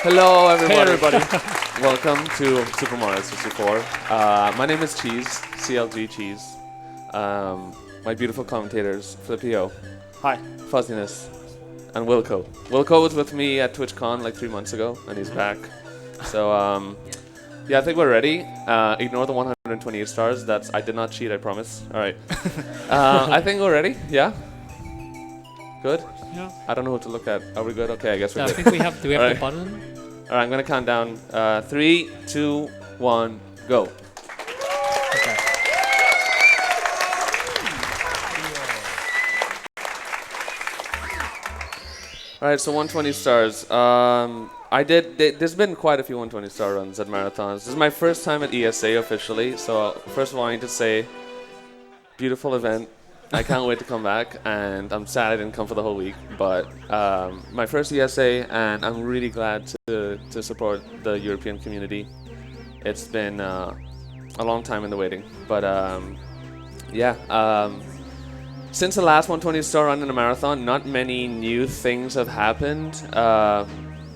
Hello, everybody. Hey, everybody. Welcome to Super Mario 64. My name is Cheese, CLG Cheese. My beautiful commentators for the PO. Hi. Fuzziness. And Wilco. Wilco was with me at TwitchCon like 3 months ago, and he's back. So, yeah, I think we're ready. Ignore the 128 stars. I did not cheat, I promise. All right. I think we're ready. Yeah? Good? Yeah. I don't know what to look at. Are we good? Okay, I guess we're I good. think we have. Do we have All right. the button? All right, I'm going to count down. 3, 2, 1, go. Okay. All right, so 120 stars. There's been quite a few 120 star runs at marathons. This is my first time at ESA officially. So first of all, I need to say, beautiful event. I can't wait to come back, and I'm sad I didn't come for the whole week. But my first ESA, and I'm really glad to support the European community. It's been a long time in the waiting, but yeah. Since the last 120 star run in a marathon, not many new things have happened.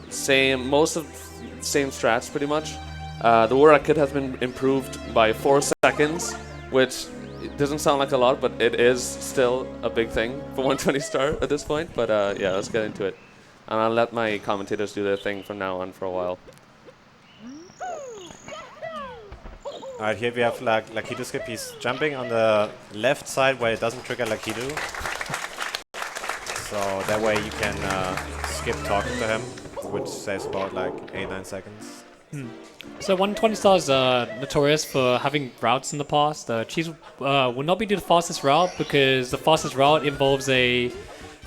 Same strats pretty much. The war kit has been improved by 4 seconds, which it doesn't sound like a lot, but it is still a big thing for 120 star at this point. But yeah, let's get into it. And I'll let my commentators do their thing from now on for a while. Alright, here we have Lakitu skip. He's jumping on the left side where it doesn't trigger Lakitu. So that way you can skip talking to him, which saves about like 8-9 seconds. So 120 stars notorious for having routes in the past. Cheese will not be the fastest route because the fastest route involves a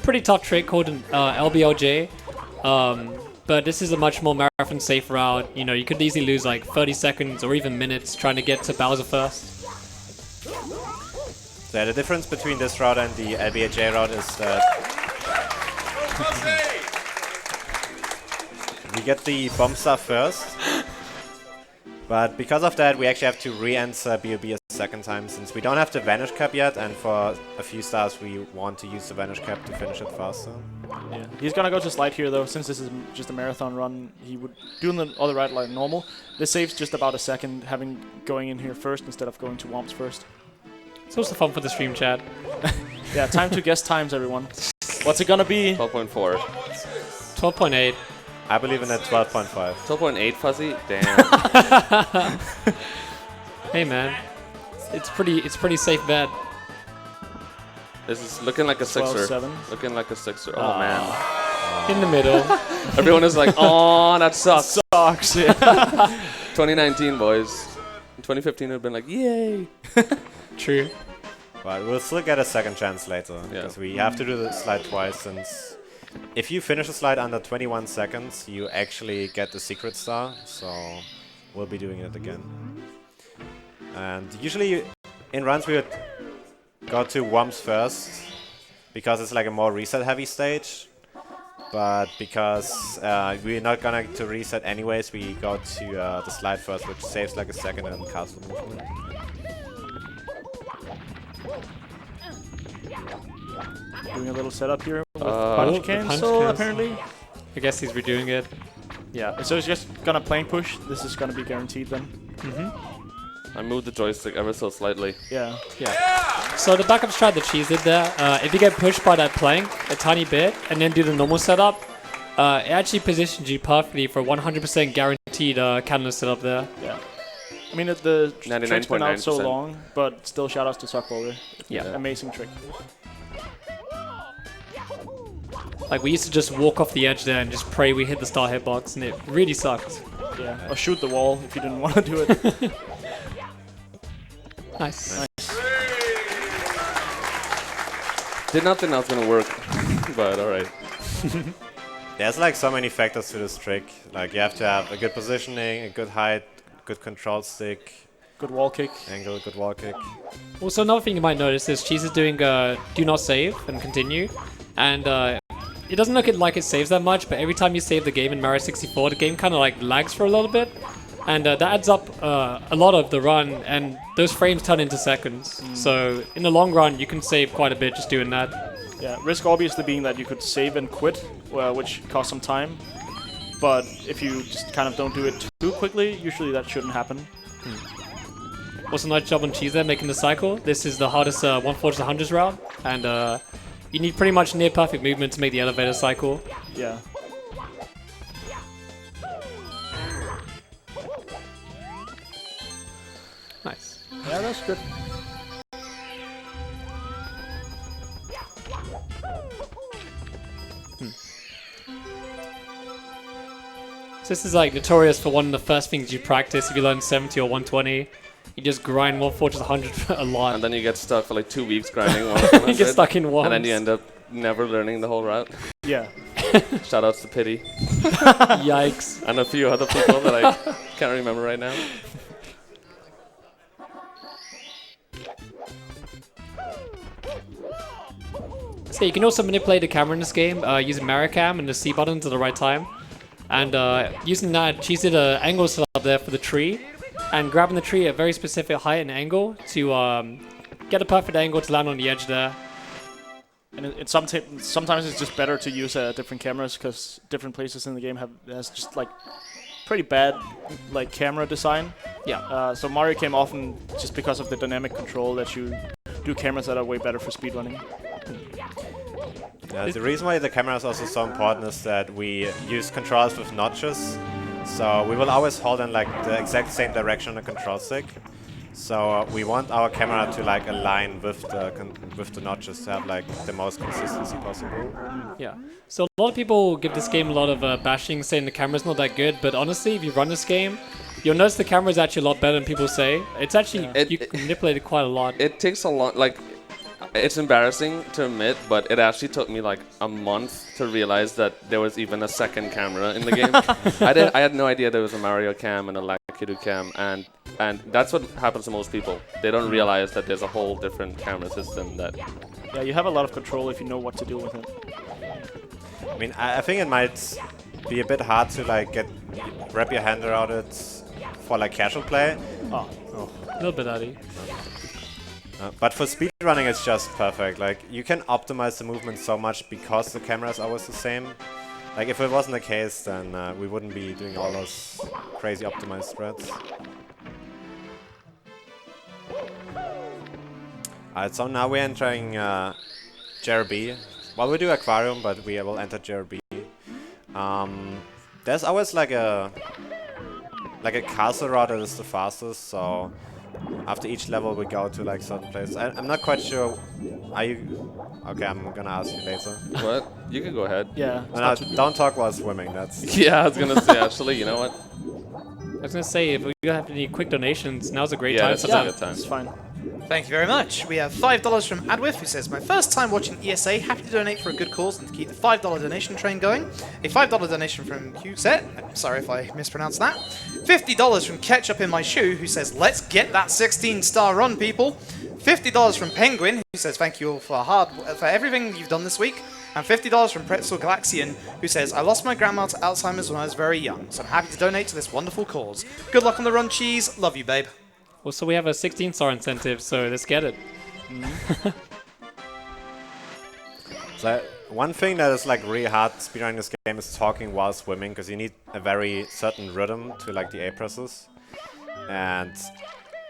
pretty tough trick called an LBLJ. But this is a much more marathon safe route. You know, you could easily lose like 30 seconds or even minutes trying to get to Bowser first. So yeah, the difference between this route and the LBLJ route is that we get the bomb star first. But because of that, we actually have to re-enter BOB a second time since we don't have the Vanish Cap yet, and for a few stars we want to use the Vanish Cap to finish it faster. Yeah. He's gonna go to slide here though, since this is just a marathon run. He would do the other route like normal. This saves just about a second, going in here first instead of going to Whomps first. It's also fun for the stream chat. Yeah, time to guess times, everyone. What's it gonna be? 12.4. 12.8. I believe in at 12.5. 12.8 Fuzzy? Damn. Hey man, it's pretty safe bet. This is looking like a 6er. 12.7. Looking like a 6er. Oh, man. In the middle. Everyone is like, oh, that sucks. Sucks. Yeah. 2019, boys. In 2015, it would have been like, yay. True. But we'll still get a second chance later, Yeah. because we have to do the slide twice, since if you finish a slide under 21 seconds, you actually get the secret star, so we'll be doing it again. And usually in runs we would go to Whomps first, because it's like a more reset-heavy stage. But because we're not gonna to reset anyways, we go to the slide first, which saves like a second in castle movement. Doing a little setup here with punch punch cancel, cancel. apparently. I guess he's redoing it. Yeah, so it's just gonna plane push. This is gonna be guaranteed then. I moved the joystick ever so slightly. Yeah. Yeah. So the backup strat that Cheese did there, if you get pushed by that plank a tiny bit and then do the normal setup, it actually positions you perfectly for 100% guaranteed catalyst setup there. Yeah. I mean, the trick's been out so 99.9%. long, but still shoutouts to Suckboulder. Yeah. Amazing trick. Like we used to just walk off the edge there and just pray we hit the star hitbox, and it really sucked. Yeah. Or shoot the wall if you didn't want to do it. Nice. Did not think that was going to work, but alright. There's like so many factors to this trick. Like you have to have a good positioning, a good height, good control stick, Good wall kick. angle, good wall kick. Also, another thing you might notice is Cheese is doing do not save and continue, and it doesn't look like it saves that much, but every time you save the game in Mario 64, the game kind of like lags for a little bit, and that adds up a lot of the run, and those frames turn into seconds. So in the long run, you can save quite a bit just doing that. Yeah, risk obviously being that you could save and quit, which costs some time. but if you just kind of don't do it too quickly, usually that shouldn't happen. Also, nice job on Cheese there, making the cycle. This is the hardest 1/4 to 100s route, and you need pretty much near perfect movement to make the elevator cycle. Yeah. Nice. Yeah, that's good. So this is like notorious for one of the first things you practice if you learn 70 or 120. You just grind 1/4 to 100 a lot. And then you get stuck for like 2 weeks grinding 100. You get stuck in one. And then you end up never learning the whole route. Yeah. Shoutouts to Pity Yikes. and a few other people that I can't remember right now. So you can also manipulate the camera in this game using Maricam and the C buttons at the right time. And using that, Cheese did an angle setup there for the tree. And grabbing the tree at a very specific height and angle to get a perfect angle to land on the edge there. And sometimes it's just better to use different cameras because different places in the game has just like pretty bad like camera design. Yeah. So Mario came often just because of the dynamic control that you do cameras that are way better for speedrunning. The reason why the camera is also so important is that we use controls with notches. So we will always hold in like the exact same direction on the control stick. So we want our camera to like align with the notches to have like the most consistency possible. Yeah. So a lot of people give this game a lot of bashing, saying the camera's not that good. But honestly, if you run this game, you'll notice the camera is actually a lot better than people say. It's actually you can manipulate it quite a lot. It takes a lot. Like, it's embarrassing to admit, but it actually took me like a month to realize that there was even a second camera in the game. I had no idea there was a Mario cam and a Lakitu cam, and that's what happens to most people. They don't realize that there's a whole different camera system that... Yeah, you have a lot of control if you know what to do with it. I mean, I think it might be a bit hard to like wrap your hand around it for like casual play. Oh. A little bit, Addy. But for speedrunning, it's just perfect. Like, you can optimize the movement so much because the camera is always the same. Like, if it wasn't the case, then we wouldn't be doing all those crazy optimized strats. Alright, so now we're entering JRB. Well, we do Aquarium, but we will enter JRB. There's always like a castle route that is the fastest, so after each level we go to like certain places. I'm not quite sure. Are you... Okay, I'm gonna ask you later. What? You can go ahead. Yeah. No, don't talk while swimming, that's... Yeah, I was gonna say, actually, you know what? I was gonna say, if we have any quick donations, now's a great Yeah, time. that's for a that. good time. It's fine. Thank you very much. We have $5 from Adwif, who says, my first time watching ESA, happy to donate for a good cause and to keep the $5 donation train going. A $5 donation from Hughet, sorry if I mispronounced that. $50 from Ketchup in My Shoe, who says, let's get that 16-star run, people. $50 from Penguin, who says, thank you all for everything you've done this week. And $50 from Pretzel Galaxian, who says, I lost my grandma to Alzheimer's when I was very young, so I'm happy to donate to this wonderful cause. Good luck on the run, Cheese. Love you, babe. Well, so we have a 16-star incentive, so let's get it. So one thing that is like really hard speedrunning this game is talking while swimming, because you need a very certain rhythm to like the A presses. And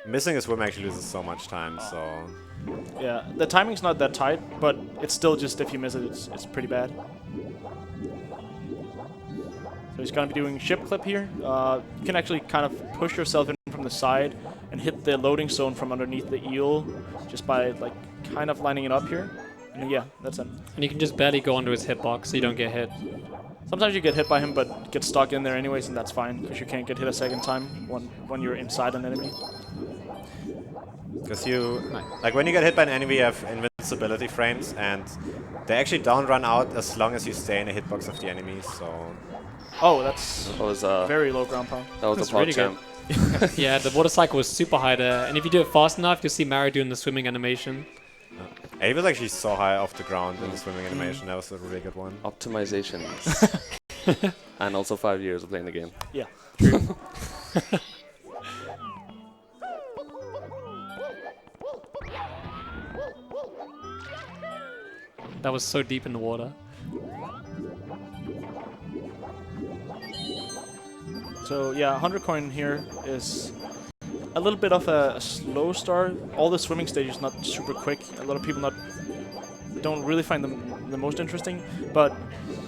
missing a swim actually loses so much time, so... Yeah, the timing's not that tight, but it's still just if you miss it, it's pretty bad. So he's going to be doing ship clip here. You can actually kind of push yourself in from the side and hit the loading zone from underneath the eel just by like kind of lining it up here. And yeah, that's it. And you can just barely go onto his hitbox so you don't get hit. Sometimes you get hit by him, but get stuck in there anyways, and that's fine because you can't get hit a second time when you're inside an enemy. Because like when you get hit by an enemy, you have invincibility frames, and they actually don't run out as long as you stay in the hitbox of the enemy, so... Oh, that's That was very low ground pound. that was That's a pop really champ. Yeah, the water cycle was super high there, and if you do it fast enough, you'll see Mario doing the swimming animation. And he was actually so high off the ground in the swimming animation, that was a really good one. Optimizations. And also 5 years of playing the game. Yeah. True. That was so deep in the water. So yeah, 100 coin here is a little bit of a slow start. All the swimming stage is not super quick. A lot of people don't really find them the most interesting. But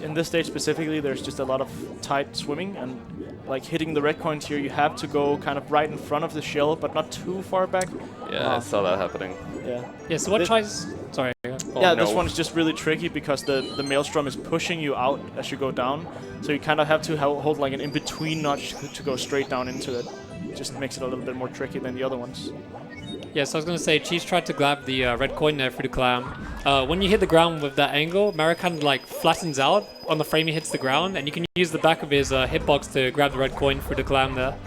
in this stage specifically, there's just a lot of tight swimming, and like hitting the red coins here, you have to go kind of right in front of the shell, but not too far back. Yeah, I saw that happening. Yeah. Yeah, so what tries... Sorry. Oh, Yeah, no. this one's just really tricky because the maelstrom is pushing you out as you go down. So you kind of have to hold like an in-between notch to go straight down into it. Just makes it a little bit more tricky than the other ones. Yeah, so I was going to say, Cheese tried to grab the red coin there through the clam. When you hit the ground with that angle, Mara kind of like flattens out on the frame he hits the ground, and you can use the back of his hitbox to grab the red coin through the clam there.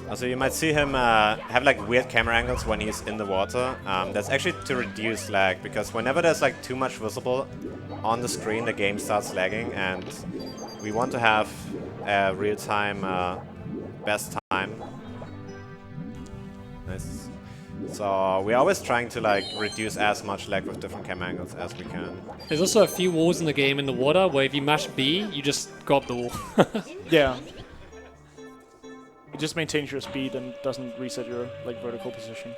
Also, you might see him have like weird camera angles when he's in the water. That's actually to reduce lag, because whenever there's like too much visible on the screen, the game starts lagging, and we want to have a real-time best time. Nice. So we're always trying to like reduce as much lag with different camera angles as we can. There's also a few walls in the game in the water where if you mash B, you just go up the wall. Yeah. It just maintains your speed and doesn't reset your like vertical position.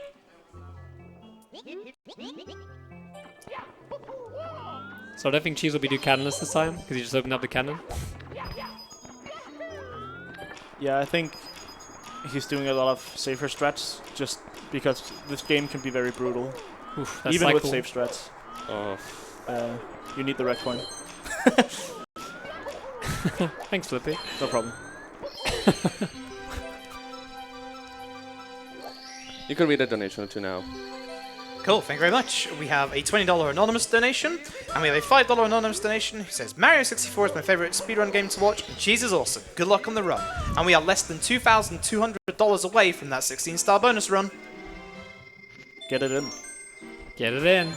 So I don't think Cheese will be doing cannonless this time, because he just opened up the cannon. Yeah, I think he's doing a lot of safer strats, just because this game can be very brutal. Oof, that's Even with cycle. safe strats. Oh. You need the red coin. Thanks, Flippy. No problem. You can read a donation or two now. Cool, thank you very much. We have a $20 anonymous donation, and we have a $5 anonymous donation who says, Mario 64 is my favorite speedrun game to watch, and cheese is awesome. Good luck on the run. And we are less than $2,200 away from that 16-star bonus run. Get it in. Get it in.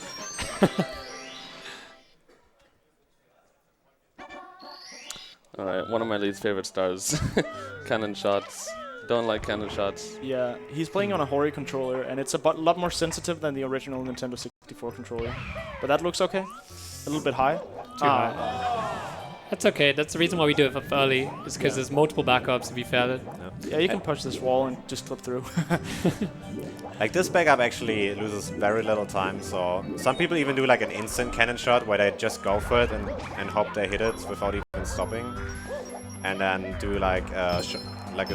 Alright, one of my least favorite stars. Cannon shots. Don't like cannon shots. Yeah, he's playing on a Hori controller, and it's a lot more sensitive than the original Nintendo 64 controller. But that looks okay. A little bit high. Too high. That's okay. That's the reason why we do it for early, is because there's multiple backups if you fail it. Yeah, you can push this wall and just flip through. Like this backup actually loses very little time, so some people even do like an instant cannon shot where they just go for it and hope they hit it without even stopping, and then do like a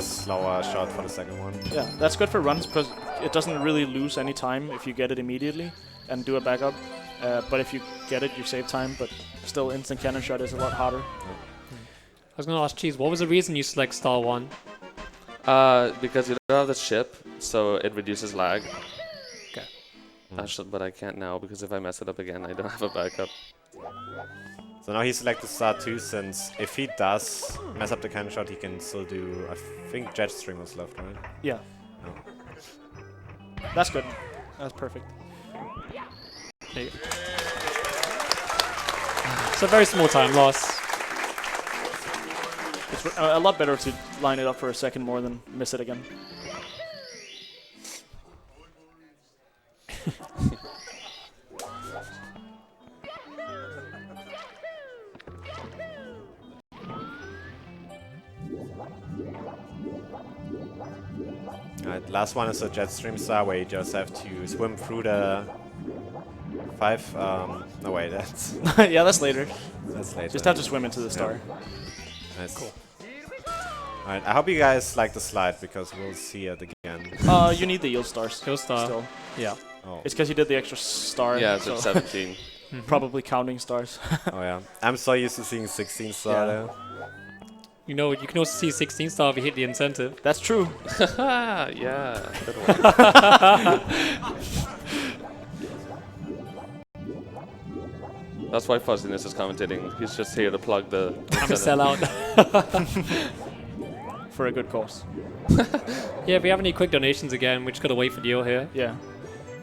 slower shot for the second one. Yeah, that's good for runs because it doesn't really lose any time if you get it immediately and do a backup. But if you get it, you save time, but still instant cannon shot is a lot harder. I was going to ask Cheese, what was the reason you select star 1? Because you don't have the ship, so it reduces lag. Okay. But I can't now, because if I mess it up again, I don't have a backup. So now he selected star 2, since if he does mess up the cannon shot, he can still do, I think Jetstream was left, right? Yeah. No. That's good. That's perfect. There you go. It's a very small time loss. It's a lot better to line it up for a second more than miss it again. Alright, last one is a Jetstream star where you just have to swim through the 5. No wait, that's Yeah, that's later. later. Just have to swim into the star. Nice. Cool. Alright, I hope you guys like the slide because we'll see it again. You need the yield stars. Kill star. Still. Yeah. Oh. It's because you did the extra star. Yeah, it's so at 17. probably counting stars. Oh yeah, I'm so used to seeing 16 star Yeah. there. You know, you can also see 16 star if you hit the incentive. That's true. Yeah, good one. That's why Fuzziness is commentating. He's just here to plug the... I'm a sellout. For a good cause. Yeah, if we have any quick donations again, we just gotta wait for Dio here. Yeah.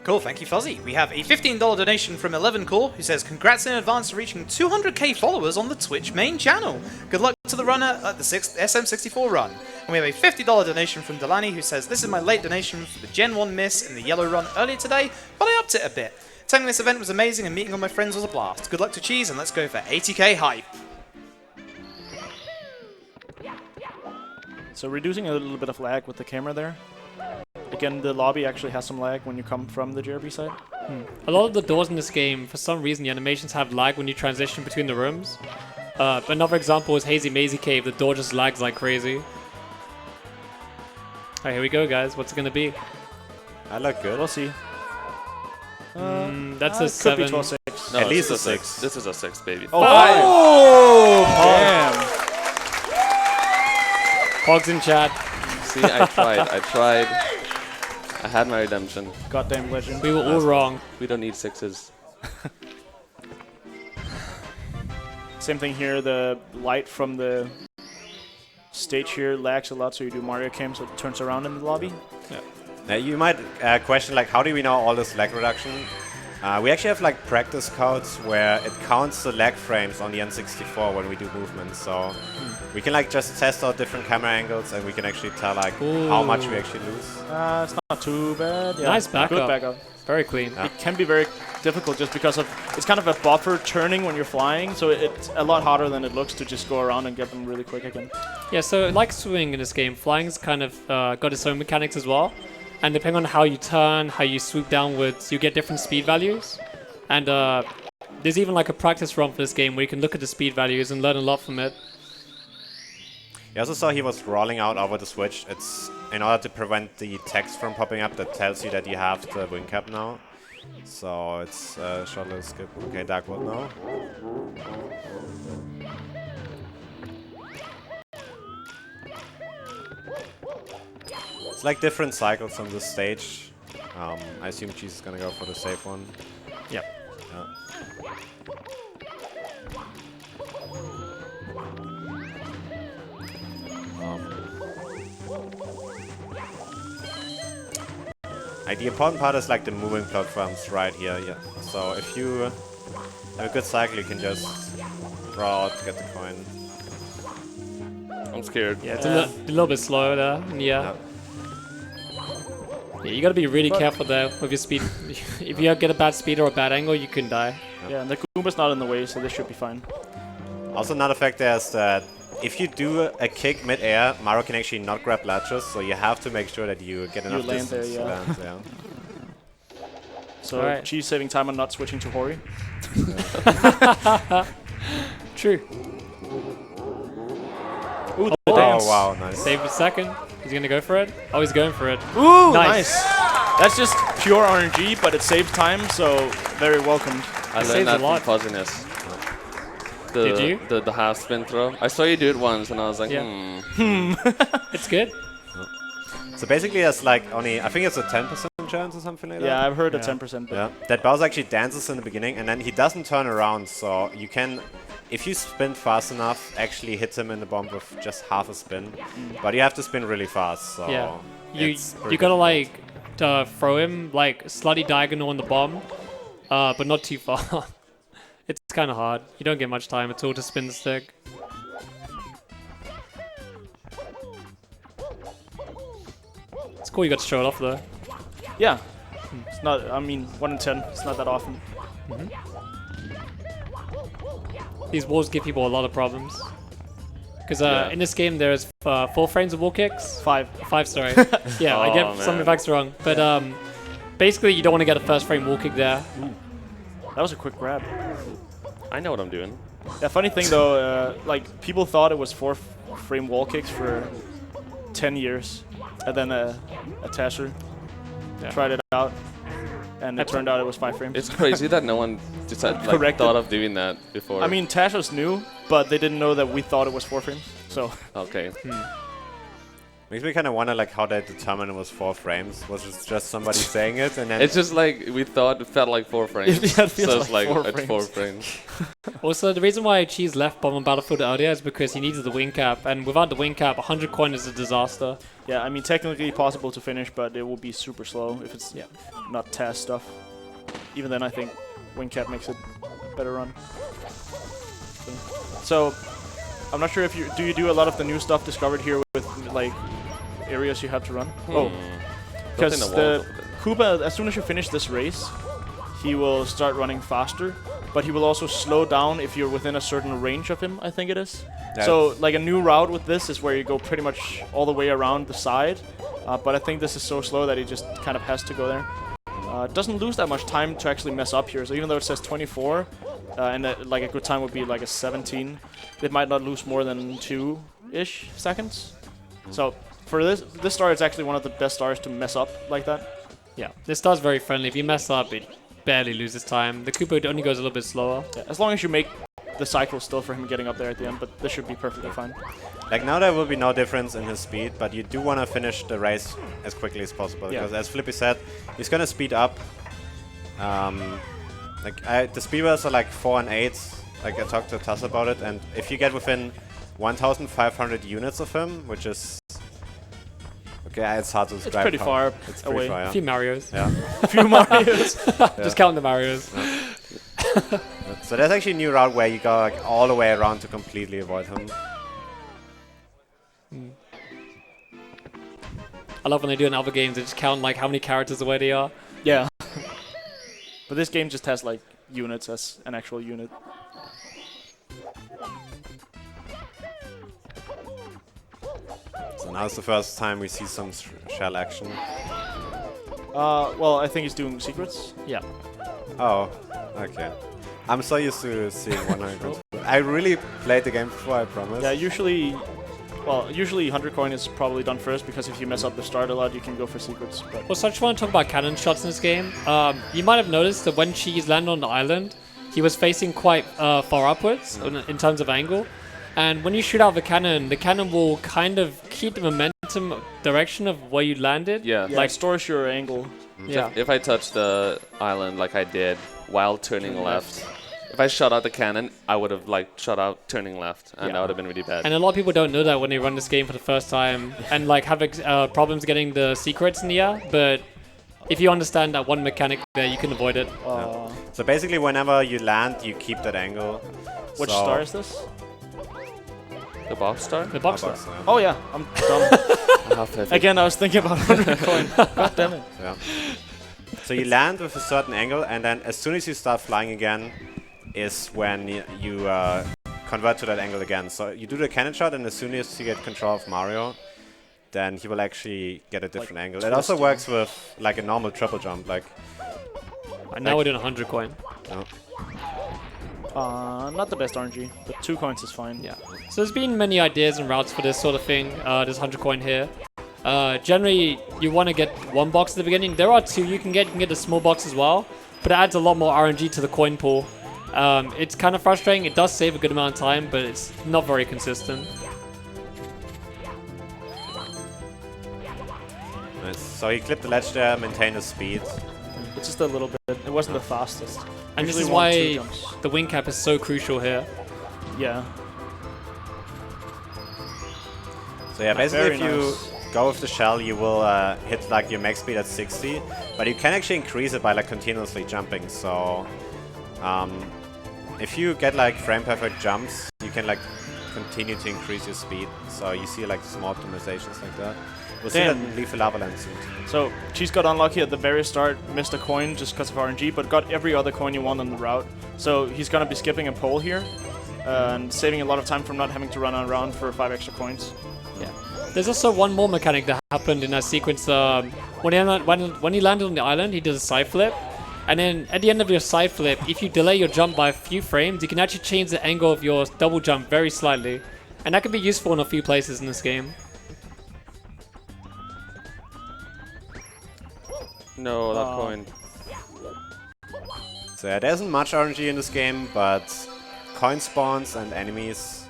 Cool, thank you, Fuzzy. We have a $15 donation from 11 Core, who says, congrats in advance to reaching 200k followers on the Twitch main channel. Good luck to the runner at the 6th SM64 run. And we have a $50 donation from Delaney, who says, this is my late donation for the Gen 1 miss in the yellow run earlier today, but I upped it a bit. Attending this event was amazing and meeting all my friends was a blast. Good luck to Cheese and let's go for 80k hype. So reducing a little bit of lag with the camera there. Again, the lobby actually has some lag when you come from the JRB side. A lot of the doors in this game, for some reason, the animations have lag when you transition between the rooms. Another example is Hazy Mazy Cave. The door just lags like crazy. Alright, here we go, guys. What's it gonna be? I look good. We'll see. That's a Could 7. be 12-6. No, At least this a is 6. This is a 6, baby. Oh, damn. Hogs in chat. See, I tried. I had my redemption. Goddamn legend. We were all wrong. We don't need 6s. Same thing here. The light from the stage here lags a lot, so you do Mario Cam, so it turns around in the lobby. Now you might question like, how do we know all this lag reduction? We actually have like practice codes where it counts the lag frames on the N64 when we do movements. So we can like just test out different camera angles and we can actually tell like how much we actually lose. It's not too bad. Yeah, Nice backup. Good backup. Very clean. It can be very difficult just because of it's kind of a buffer turning when you're flying, so it's a lot harder than it looks to just go around and get them really quick again. Yeah, so like swimming in this game, flying's kind of got its own mechanics as well. And depending on how you turn, how you swoop downwards, you get different speed values. And there's even like a practice run for this game where you can look at the speed values and learn a lot from it. You also saw he was rolling out over the switch. It's in order to prevent the text from popping up that tells you that you have the wing cap now. So it's shortly skip. Okay, Dark World now. It's like different cycles on this stage. I assume Cheese is gonna go for the safe one. Yep. Yeah. Like the important part is like the moving platforms right here. Yeah. So if you have a good cycle, you can just draw out, get the coin. I'm scared. Yeah, it's a little bit slower there. Yeah. Yeah, you gotta be really careful there with your speed. If you get a bad speed or a bad angle, you can die. Yeah, and the Goomba's not in the way, so this should be fine. Also, another fact there is that if you do a kick mid-air, Mario can actually not grab latches, so you have to make sure that you get enough land distance there, to yeah. land. Yeah. So Alright. Cheese saving time on not switching to Hori. True. Ooh, the Oh dance. wow, nice. Save a second. He's gonna go for it. Oh, he's going for it. Ooh, Nice. nice. That's just pure RNG, but it saved time, so very welcomed. I saves learned a that lot. from fuzziness. Did you? The half spin throw. I saw you do it once, and I was like, Yeah. hmm. It's good. So basically, it's like only, I think it's a 10% chance or something like that. Yeah, I've heard a Yeah. 10%. But Yeah, that Bowser actually dances in the beginning, and then he doesn't turn around, so you can, if you spin fast enough, actually hit him in the bomb with just half a spin. But you have to spin really fast, so Yeah. You it's pretty you gotta difficult. like throw him like slightly diagonal on the bomb, but not too far. It's kind of hard. You don't get much time at all to spin the stick. It's cool you got to show it off though. yeah, it's not. I mean, 1 in 10. It's not that often. These walls give people a lot of problems. Because Yeah. in this game there's 4 frames of wall kicks. 5. 5, sorry. Yeah, I Oh, get some man. facts wrong. But basically you don't want to get a first frame wall kick there. That was a quick grab. I know what I'm doing. Yeah, funny thing though, like people thought it was 4-frame wall kicks for 10 years, and then a Tasher tried it out, and it turned out it was 5 frames. It's crazy that no one just had, like, Corrected. thought of doing that before. I mean, Tasher's new, but they didn't know that we thought it was 4 frames. So okay. Makes me kind of wonder like how they determined it was 4 frames. Was it just somebody saying it, and then It's just like we thought it felt like 4 frames. Yeah, it feels so it's like like 4 it's 4 frames. frames. Also, the reason why Cheese left Bomb on Battlefield earlier is because he needed the wing cap, and without the wing cap, 100 coin is a disaster. yeah, I mean technically possible to finish, but it will be super slow if it's not TAS stuff. Even then, I think wing cap makes it a better run. So I'm not sure if you do a lot of the new stuff discovered here with like areas you have to run. Oh, because Nothing the the walls over there. Koopa, as soon as you finish this race, he will start running faster. but he will also slow down if you're within a certain range of him, I think it is. Yeah. So like a new route with this is where you go pretty much all the way around the side, but I think this is so slow that he just kind of has to go there. Doesn't lose that much time to actually mess up here, so even though it says 24, and like a good time would be like a 17, it might not lose more than 2-ish seconds. So for this star, it's actually one of the best stars to mess up like that. Yeah, this star's very friendly. If you mess up, it barely loses time. The Koopa only goes a little bit slower. Yeah, as long as you make the cycle still for him getting up there at the end, but this should be perfectly fine. Like now there will be no difference in his speed, but you do want to finish the race as quickly as possible. Yeah. Because as Flippy said, he's going to speed up. The speedruns are like 4 and 8. Like I talked to Tass about it, and if you get within 1,500 units of him, which is... Okay, it's hard to describe. It's pretty far It's away. pretty far, yeah. A few Marios. Yeah. A few Marios. Just count the Marios. So there's actually a new route where you go like all the way around to completely avoid him. I love when they do in other games, they just count like how many characters away they are. Yeah. But this game just has like units as an actual unit. So now it's the first time we see some shell action. Well, I think he's doing secrets. Yeah. Oh, okay. I'm so used to seeing 100 coins. I really played the game before, I promise. Yeah, usually 100 coin is probably done first, because if you mess up the start a lot, you can go for secrets. But Also, I just want to talk about cannon shots in this game. You might have noticed that when Cheese landed on the island, he was facing quite far upwards in terms of angle. And when you shoot out the cannon will kind of keep the momentum direction of where you landed. Yeah. like stores your angle. Yeah. If I touch the island like I did while turning left, if I shot out the cannon, I would have like shot out turning left, and that would have been really bad. And a lot of people don't know that when they run this game for the first time and like have problems getting the secrets in the air. But if you understand that one mechanic there, you can avoid it. So basically, whenever you land, you keep that angle. Which So- star is this? The box star? The box star. Oh yeah, I'm dumb. Again, I was thinking about 100 coin. God damn it. Yeah. So you land with a certain angle, and then as soon as you start flying again, is when you convert to that angle again. So you do the cannon shot, and as soon as you get control of Mario, then he will actually get a different angle. It also works with like a normal triple jump, like. And now we're doing 100 coin. No. Not the best RNG, but 2 coins is fine. Yeah. So there's been many ideas and routes for this sort of thing. There's 100 coin here. Generally, you want to get 1 box at the beginning. There are 2 you can get. You can get the small box as well, but it adds a lot more RNG to the coin pool. It's kind of frustrating. It does save a good amount of time, but it's not very consistent. Nice. So he clipped the ledge there, maintained his speed. It's just a little bit. It wasn't the fastest. And this Usually is 1-2 why jumps. the wing cap is so crucial here. Yeah. So yeah, basically Very if you nice. go with the shell, you will hit like your max speed at 60, but you can actually increase it by like continuously jumping. So if you get like frame perfect jumps, you can like continue to increase your speed. So you see like small optimizations like that. We'll see that Damn. in Leafy Lava Land soon. So Cheese got unlucky at the very start, missed a coin just because of RNG, but got every other coin you want on the route. So he's gonna be skipping a pole here and saving a lot of time from not having to run around for 5 extra coins. Yeah. There's also one more mechanic that happened in that sequence. When he landed on the island, he did a side flip. And then at the end of your side flip, if you delay your jump by a few frames, you can actually change the angle of your double jump very slightly. And that can be useful in a few places in this game. No, that coin. So yeah, there isn't much RNG in this game, but coin spawns and enemies.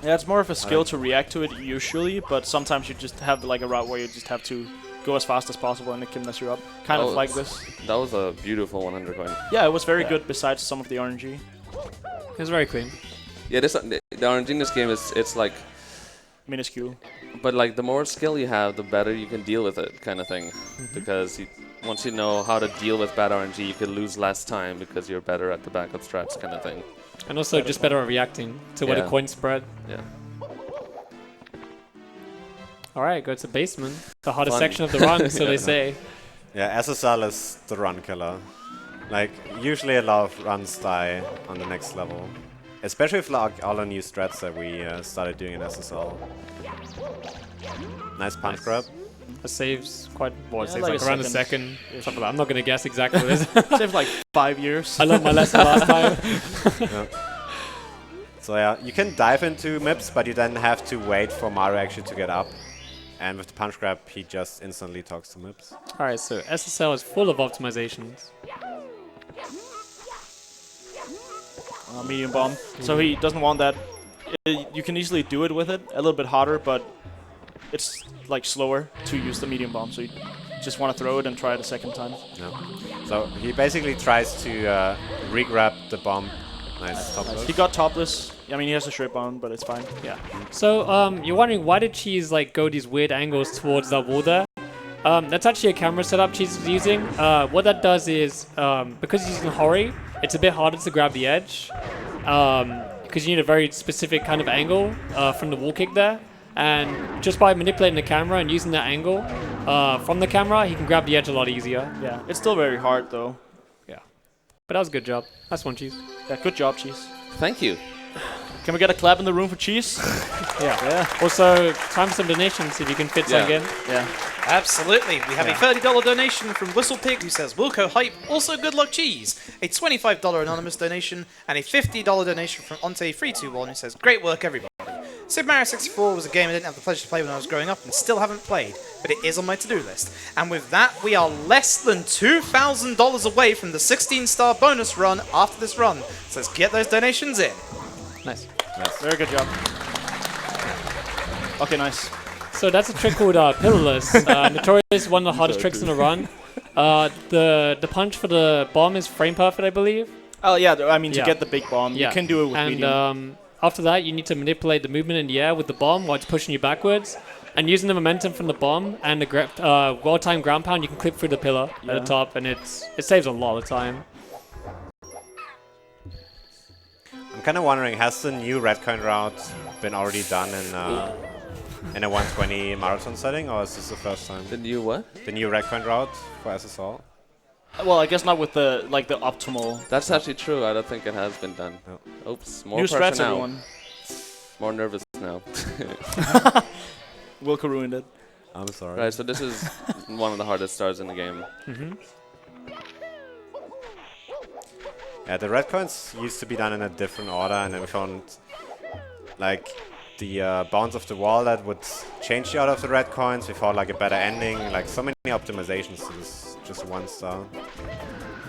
Yeah, it's more of a skill to react to it usually, but sometimes you just have like a route where you just have to go as fast as possible and it can mess you up. Kind of like this. That was a beautiful 100 coin. Yeah, it was very good besides some of the RNG. It was very clean. Yeah, the RNG in this game it's like, Minuscule. but like the more skill you have, the better you can deal with it, kind of thing. Because once you know how to deal with bad RNG, you can lose less time because you're better at the backup strats, kind of thing. And also just better at reacting to where the coins spread. Yeah. Alright, go to basement. The hardest Fun. section of the run, so they say. Yeah, SSL is the run killer. Like, usually a lot of runs die on the next level. Especially with like all the new strats that we started doing in SSL. Nice punch grab. It saves quite, well, it Yeah, saves like like a around a second. second. Something like that. I'm not going to guess exactly what it is. Saved like 5 years. I learned my lesson last time. Yeah. So yeah, you can dive into MIPS, but you then have to wait for Mario actually to get up. And with the punch grab, he just instantly talks to MIPS. Alright, so SSL is full of optimizations. Medium bomb. So he doesn't want that. You can easily do it with it, a little bit harder, but it's like slower to use the medium bomb. So you just want to throw it and try it a second time. Yeah. So he basically tries to re-grab the bomb. Nice topless. He got topless. I mean, he has a shirt on, but it's fine. Yeah. So you're wondering why did Cheese like go these weird angles towards that wall there? That's actually a camera setup Cheese is using. What that does is because he's using Hori, it's a bit harder to grab the edge because you need a very specific kind of angle from the wall kick there. And just by manipulating the camera and using that angle from the camera, he can grab the edge a lot easier. Yeah, it's still very hard though. Yeah. But that was a good job. That's one, Cheese. Yeah, good job, Cheese. Thank you. Can we get a clap in the room for Cheese? Yeah. Also, time for some donations if you can fit some in. Yeah. Absolutely. We have a $30 donation from Whistlepig who says, Wilco Hype, also good luck cheese. A $25 anonymous donation and a $50 donation from Onte321 who says, great work everybody. Super Mario 64 was a game I didn't have the pleasure to play when I was growing up and still haven't played, but it is on my to-do list. And with that, we are less than $2,000 away from the 16-star bonus run after this run. So let's get those donations in. Nice. Very good job. Okay, nice. So that's a trick called Pillarless. Notorious, one of the hardest tricks in the run. The punch for the bomb is frame perfect, I believe. Oh yeah, I mean to Yeah. get the big bomb, you can do it with medium. And after that, you need to manipulate the movement in the air with the bomb while it's pushing you backwards. And using the momentum from the bomb and the well-timed ground pound, you can clip through the pillar at the top, and it saves a lot of time. I'm kind of wondering, has the new red coin route been already done in a 120 marathon setting, or is this the first time? The new what? The new red coin route for SSL? Well, I guess not with the the optimal. That's actually true. I don't think it has been done. No. Oops, more New pressure strats, now. everyone. More nervous now. Wilco ruined it. I'm sorry. Right, so this is one of the hardest stars in the game. Yeah, the red coins used to be done in a different order, and then we found like the bounce of the wall that would change the order of the red coins. We found like a better ending, like so many optimizations to this just one star.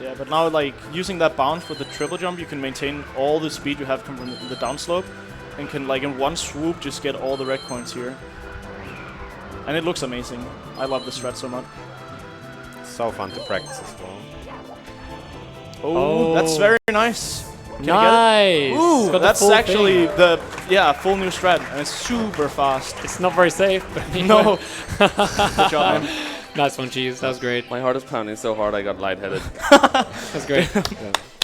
Yeah, but now like using that bounce with the triple jump, you can maintain all the speed you have from the downslope, and can like in one swoop just get all the red coins here. And it looks amazing. I love this strat so much. So fun to practice as well. Oh, that's very nice. Can you get Nice! it? Ooh, Got the that's full actually thing. the full new strat, and it's super fast. It's not very safe, but No. Good job, man. Nice one, Cheese. That was great. My heart is pounding so hard I got lightheaded. That's great.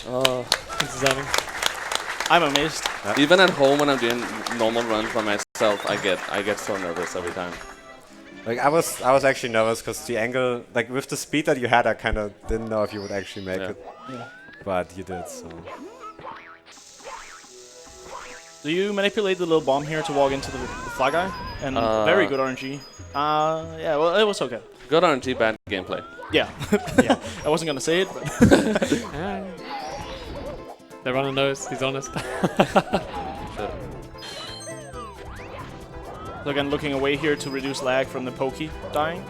Oh. Thanks, Zavin. I'm amazed. Even at home when I'm doing normal runs by myself, I get so nervous every time. Like I was actually nervous because the angle, like with the speed that you had, I kind of didn't know if you would actually make it. Yeah. But you did, so. Do you manipulate the little bomb here to walk into the fly guy? And very good RNG. Yeah, well, it was okay. Good RNG, bad gameplay. Yeah. Yeah. I wasn't gonna say it, but Yeah. They're running those. He's honest. so again, looking away here to reduce lag from the pokey dying.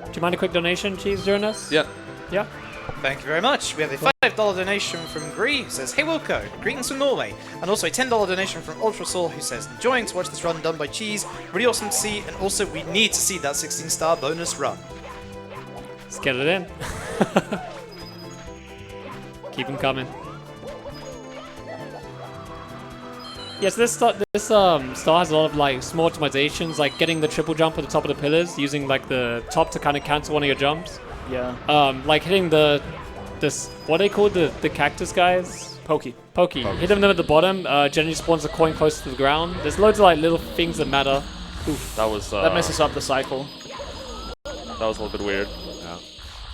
Do you mind a quick donation, Cheese, during us? Yeah. Yeah. Thank you very much. We have a $5 donation from Gree, who says, hey Wilco, greetings from Norway. And also a $10 donation from Ultra Soul, who says, enjoying to watch this run done by Cheese. Really awesome to see, and also we need to see that 16-star bonus run. Let's get it in. Keep them coming. Yes, this star has a lot of like small optimizations, like getting the triple jump at the top of the pillars, using like the top to kind of cancel one of your jumps. Yeah. Like hitting this what they call the cactus guys? Pokey. Pokey. Hitting them at the bottom generally spawns a coin close to the ground. There's loads of like little things that matter. That was That messes up the cycle. that was a little bit weird. Yeah.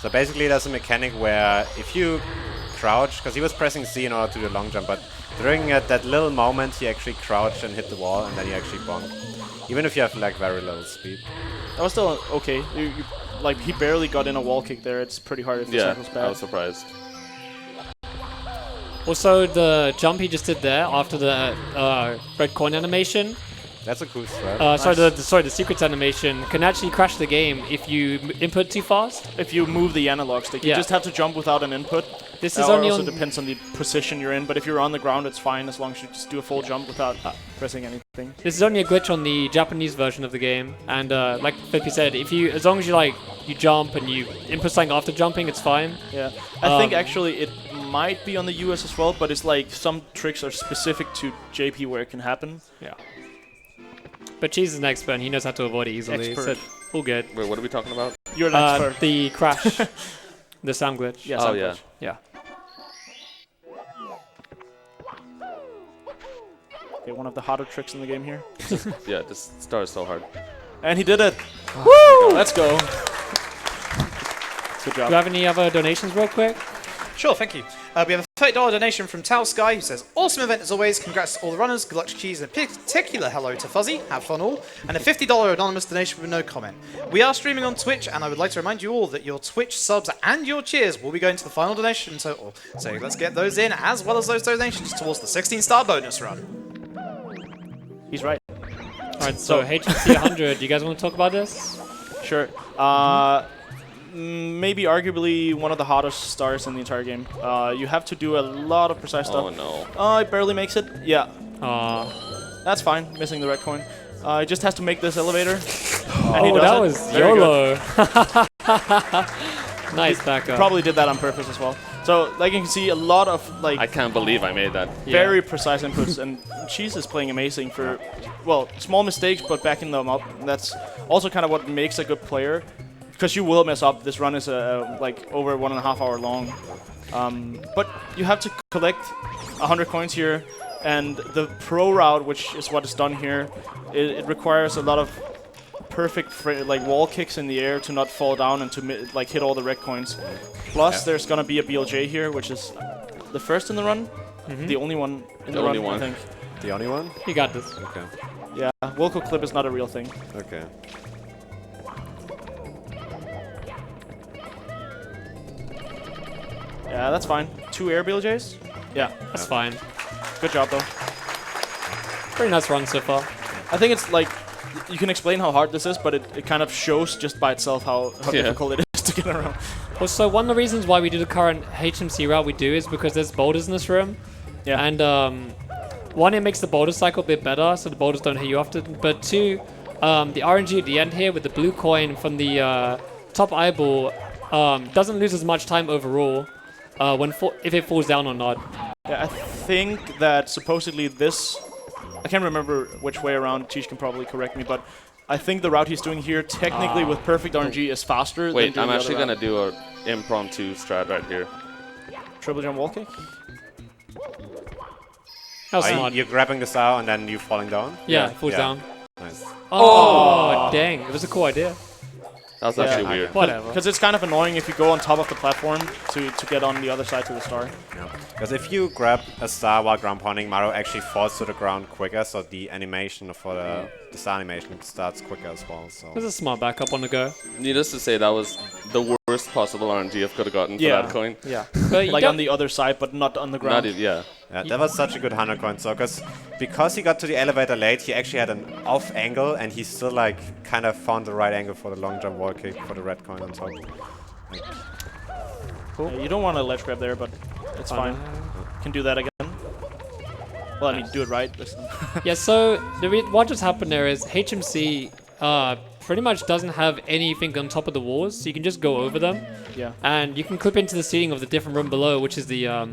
So basically there's a mechanic where if you crouch, because he was pressing C in order to do the long jump, but during that little moment he actually crouched and hit the wall, and then he actually bonked. Even if you have like very little speed. That was still okay. Like he barely got in a wall kick there. It's pretty hard if the cycle's bad. I was surprised. Also, the jump he just did there after the red coin animation. That's a cool strat. Sorry, the secrets animation can actually crash the game if you input too fast. If you move the analog stick, you just have to jump without an input. This is only also depends on the position you're in, but if you're on the ground, it's fine as long as you just do a full jump without pressing anything. This is only a glitch on the Japanese version of the game, and like Flippy said, as long as you jump and you input something after jumping, it's fine. Yeah, I think actually it might be on the US as well, but it's like some tricks are specific to JP where it can happen. Yeah. But Cheese is an expert and he knows how to avoid it easily. So all good. Wait, what are we talking about? You're an expert. The crash. The sound glitch. Yeah, sound glitch. Yeah. Okay, one of the harder tricks in the game here. Yeah, this star is so hard. And he did it. Woo! Let's go. Good job. Do you have any other donations real quick? Sure, thank you. We have a $30 donation from Tau Sky who says, awesome event as always, congrats to all the runners, good luck to Cheese, and a particular hello to Fuzzy, have fun all, and a $50 anonymous donation with no comment. We are streaming on Twitch, and I would like to remind you all that your Twitch subs and your cheers will be going to the final donation total. So let's get those in, as well as those donations towards the 16-star bonus run. He's right. Alright, so HMC 100, do you guys want to talk about this? Sure. Maybe arguably one of the hottest stars in the entire game. You have to do a lot of precise stuff. Oh no. It barely makes it. Yeah. That's fine, missing the red coin. It just has to make this elevator. And he does that it. was Very YOLO. good. Nice backup. Probably did that on purpose as well. So, like you can see, a lot of like I can't believe I made that. very precise inputs, and Cheese is playing amazing for, well, small mistakes, but backing them up. And that's also kind of what makes a good player. Because you will mess up. This run is like over 1.5 hours long. But you have to collect 100 coins here, and the pro route, which is what is done here, it requires a lot of perfect like wall kicks in the air to not fall down and to like hit all the red coins. Plus, there's gonna be a BLJ here, which is the first in the run, the only one in the run, I think. The only one? You got this. Okay. Yeah, Wilco clip is not a real thing. Okay. Yeah, that's fine. 2 air BLJs? Yeah. That's fine. Good job, though. Pretty nice run so far. I think it's like, you can explain how hard this is, but it kind of shows just by itself how difficult it is to get around. Also, one of the reasons why we do the current HMC route we do is because there's boulders in this room. Yeah. And one, it makes the boulder cycle a bit better, so the boulders don't hit you often. But two, the RNG at the end here with the blue coin from the top eyeball doesn't lose as much time overall. If it falls down or not. Yeah, I think that supposedly this, I can't remember which way around, Cheech can probably correct me, but I think the route he's doing here, technically with perfect RNG, is faster Wait, than I'm actually going to do an impromptu strat right here. Triple jump wall kick? That was smart. You're grabbing the star and then you falling down? Yeah, it falls down. Nice. Oh, dang. It was a cool idea. That was actually weird. Whatever. Because it's kind of annoying if you go on top of the platform to get on the other side to the star. Yeah. Because if you grab a star while ground pounding, Mario actually falls to the ground quicker, so the animation for the star animation starts quicker as well. So It was a smart backup on the go. Needless to say, that was the worst possible RNG I could have gotten for that coin. Yeah. But Like on the other side, but not on the ground. Yeah. yeah, that was such a good 100 coin. So because he got to the elevator late, he actually had an off angle, and he still like kind of found the right angle for the long jump wall kick for the red coin on top. Like, Cool. Yeah, you don't want to ledge grab there, but it's fine. Can do that again. Well, I mean, do it right this time. Yeah, so what just happened there is HMC pretty much doesn't have anything on top of the walls, so you can just go over them. Yeah. And you can clip into the ceiling of the different room below, which is I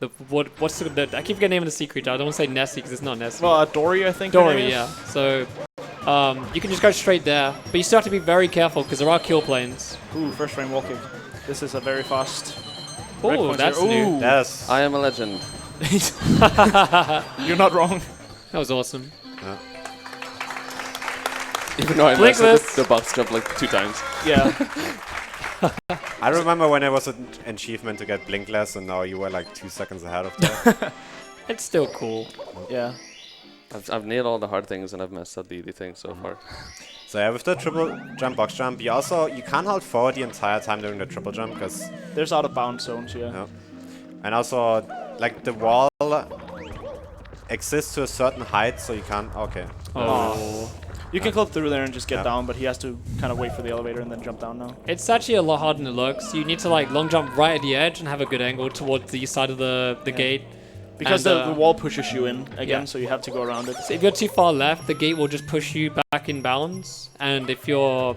keep forgetting the name of the sea creature. I don't want to say Nessie because it's not Nessie. Well, Dory, I think. her name Dory, is. yeah. So you can just go straight there, but you still have to be very careful because there are kill planes. Ooh, first frame wall kick. This is a very fast. red Oh, coin that's here. new. Ooh. yes. I am a legend. You're not wrong. That was awesome. Even though I Blink messed up this. the box jump like 2 times. Yeah. I remember when it was an achievement to get blinkless, and now you were like 2 seconds ahead of that. It's still cool. Yeah. I've nailed all the hard things and I've messed up the easy things so far. So yeah, with the triple jump, box jump, you can't hold forward the entire time during the triple jump because There's out of bounds zones, yeah. yeah. And also like the wall exists to a certain height, so you can't. Okay. Oh. You can clip through there and just get Yeah. down, but he has to kind of wait for the elevator and then jump down now. It's actually a lot harder than it looks. You need to like long jump right at the edge and have a good angle towards the side of the gate. Because And, the wall pushes you in again, yeah. so you have to go around it. So if you're too far left, the gate will just push you back in bounds. And if you're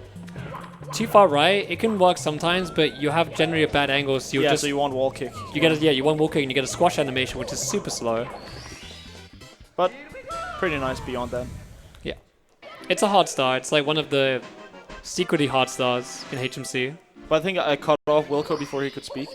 too far right, it can work sometimes, but you have generally a bad angle, so you'll Yeah, just so you want wall kick. you want wall kick and you get a squash animation, which is super slow. But pretty nice beyond that. Yeah, it's a hard star. It's like one of the secretly hard stars in HMC. But I think I cut off Wilco before he could speak.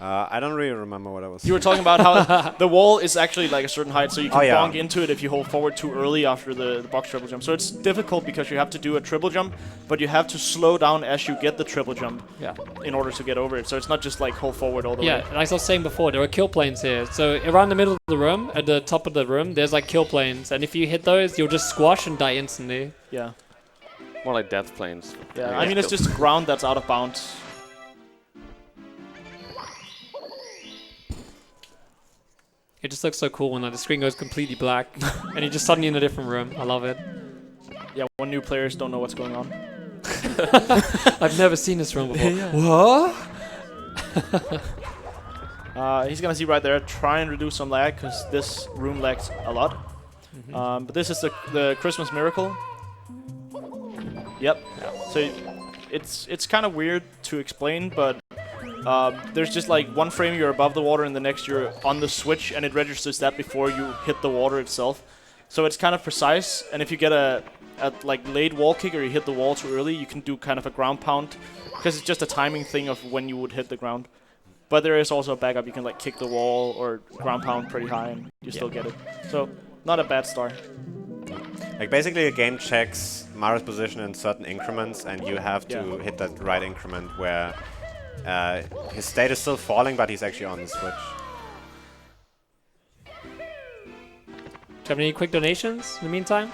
I don't really remember what I was. You were talking about how the wall is actually like a certain height, so you can Oh, yeah. bonk into it if you hold forward too early after the box triple jump. So it's difficult because you have to do a triple jump, but you have to slow down as you get the triple jump Yeah. in order to get over it. So it's not just like hold forward all the Yeah, way. like I was saying before, there are kill planes here. So around the middle of the room, at the top of the room, there's like kill planes, and if you hit those, you'll just squash and die instantly. Yeah. More like death planes. Yeah. I mean, it's just ground that's out of bounds. It just looks so cool when like, the screen goes completely black, and you're just suddenly in a different room. I love it. Yeah, when new players don't know what's going on. I've never seen this room before. What? He's gonna see right there, try and reduce some lag, because this room lags a lot. But this is the Christmas Miracle. Yep. So it's kind of weird to explain, but there's just like one frame you're above the water and the next you're on the switch, and it registers that before you hit the water itself. So it's kind of precise, and if you get a like late wall kick or you hit the wall too early, you can do kind of a ground pound, because it's just a timing thing of when you would hit the ground. But there is also a backup. You can like kick the wall or ground pound pretty high and you still get it. So not a bad start. Like basically, the game checks Mario's position in certain increments, and you have to Yeah. hit that right increment where his state is still falling, but he's actually on the switch. Do you have any quick donations in the meantime?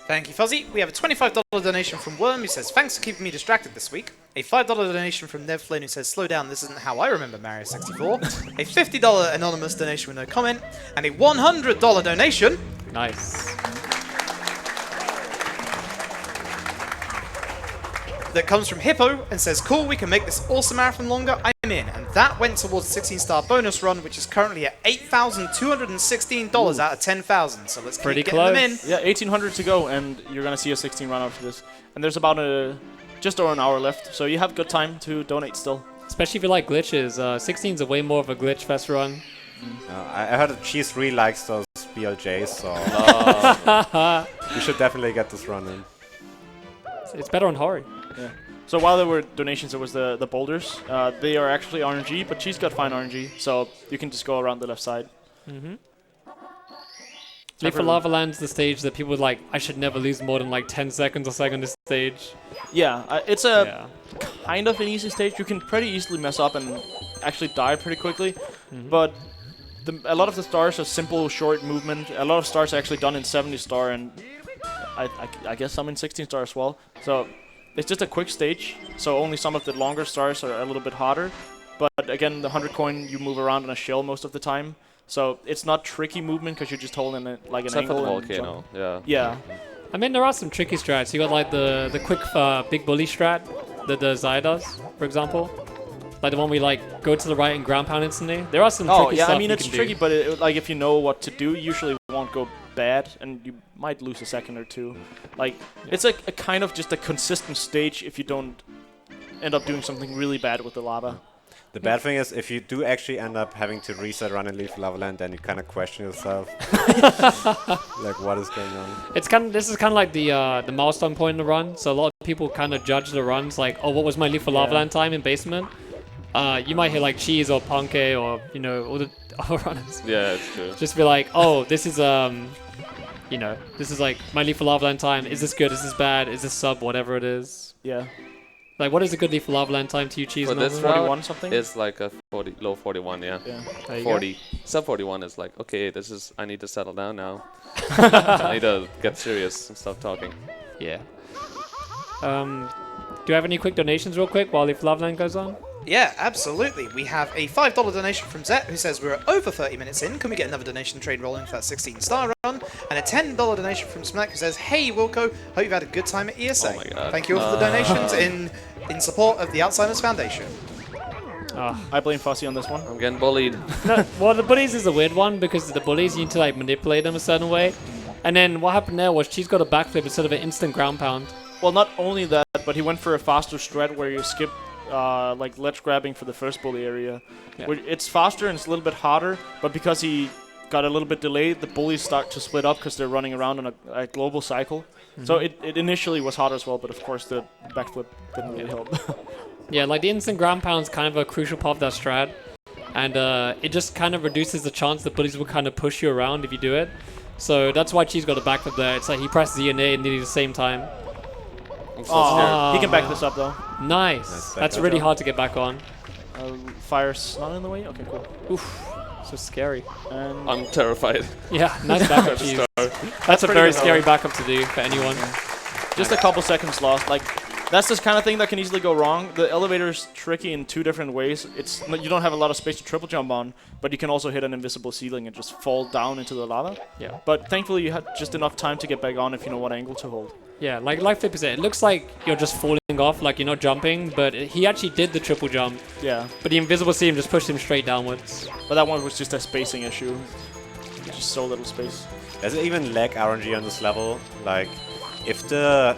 Thank you, Fuzzy. We have a $25 donation from Worm, who says, thanks for keeping me distracted this week. A $5 donation from Nev Flynn, who says, slow down, this isn't how I remember Mario 64. A $50 anonymous donation with no comment. And a $100 donation Nice. that comes from Hippo and says, cool, we can make this awesome marathon longer, I'm in. And that went towards the 16-star bonus run, which is currently at $8,216 out of 10,000. So let's keep Pretty getting them in. close. Yeah, 1800 to go, and you're gonna see a 16 run after this. And there's about just over an hour left, so you have good time to donate still. Especially if you like glitches. 16's a way more of a glitch fest run. I heard that Cheese really likes those BLJs, so you should definitely get this run in. It's better on Hori. Yeah. So while there were donations, there was the boulders. They are actually RNG, but she's got fine RNG, so you can just go around the left side. Leave for Lava Land's the stage that people would like, I should never lose more than like 10 seconds or something on this stage. Yeah, it's a kind of an easy stage. You can pretty easily mess up and actually die pretty quickly, but a lot of the stars are simple, short movement. A lot of stars are actually done in 70 star, and I guess some in 16 star as well. So it's just a quick stage, so only some of the longer stars are a little bit harder. But again, the 100 coin, you move around in a shell most of the time. So it's not tricky movement because you're just holding it like an Except for angle. the and volcano, jump. yeah. Yeah. I mean, there are some tricky strats. You got like the quick big bully strat that the Zai does, for example. Like the one we like go to the right and ground pound instantly. There are some Oh tricky yeah, stuff I mean you it's can tricky, do. but like if you know what to do, usually it won't go bad, and you might lose a second or two. Like it's a kind of just a consistent stage if you don't end up doing something really bad with the lava. The bad thing is, if you do actually end up having to reset run and leave Lava Land, then you kind of question yourself. Like, what is going on? This is kind of like the milestone point in the run. So a lot of people kind of judge the runs like, oh, what was my leaf for Lava Land time in basement? You might hit like Cheese or Ponke or all the other runners. Yeah, it's true. Just be like, oh, this is this is like my leaf for Lava Land time. Is this good? Is this bad? Is this sub? Whatever it is. Yeah. Like, what is a good leaf lava land time to you, Cheese? For this normally? route, 41 something? it's like a low 41, yeah. Yeah. There you 40. Sub 41 is like, okay, I need to settle down now. I need to get serious and stop talking. go. Yeah. Do you have any quick donations real quick while leaf lava land goes on? Yeah, absolutely. We have a $5 donation from Zet, who says we're over 30 minutes in. Can we get another donation trade rolling for that 16-star run? And a $10 donation from Smack, who says, hey, Wilco, hope you've had a good time at ESA. Oh my God. Thank you all for the donations in support of the Alzheimer's Foundation. I blame Fussy on this one. I'm getting bullied. No, well, the bullies is a weird one because the bullies, you need to like manipulate them a certain way. And then what happened there was Cheese got a backflip instead of an instant ground pound. Well, not only that, but he went for a faster strat where you skip like ledge grabbing for the first bully area. Yeah. It's faster and it's a little bit harder, but because he got a little bit delayed, the bullies start to split up because they're running around on a global cycle. So it initially was harder as well, but of course the backflip didn't really help. Yeah, like the instant ground pound is kind of a crucial part of that strat. And it just kind of reduces the chance that bullies will kind of push you around if you do it. So that's why Cheese got a backflip there. It's like he pressed Z and A at nearly the same time. I'm so scared. He can back this up though. Nice. That's back really up. hard to get back on. Fire's not in the way? Okay, cool. Oof. So scary. And I'm terrified. Yeah, nice backup, Cheese. That's a pretty very good, scary though. backup to do for anyone. just a couple seconds lost. Like, that's this kind of thing that can easily go wrong. The elevator's tricky in two different ways. You don't have a lot of space to triple jump on, but you can also hit an invisible ceiling and just fall down into the lava. Yeah. But thankfully you had just enough time to get back on if you know what angle to hold. Yeah, like Flip is it looks like you're just falling off, like you're not jumping, but he actually did the triple jump. Yeah. But the invisible ceiling just pushed him straight downwards. But that one was just a spacing issue. Just so little space. There's even lag RNG on this level. Like, if the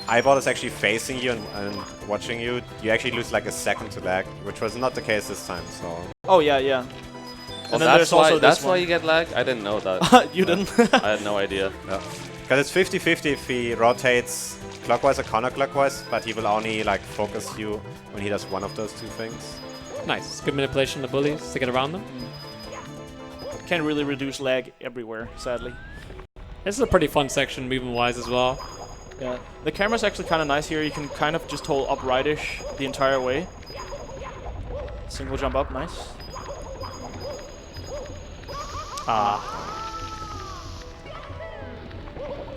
eyeball is actually facing you and watching you, you actually lose like a second to lag, which was not the case this time. So. Oh yeah, yeah. Oh, And then there's also this that's why one. you get lag? I didn't know that. You didn't? I had no idea. Because it's 50-50 if he rotates clockwise or counterclockwise, but he will only like focus you when he does one of those two things. Nice. Good manipulation of the bullies to get around them. Can't really reduce lag everywhere, sadly. This is a pretty fun section movement-wise as well. Yeah. The camera's actually kind of nice here. You can kind of just hold uprightish the entire way. Single jump up, nice.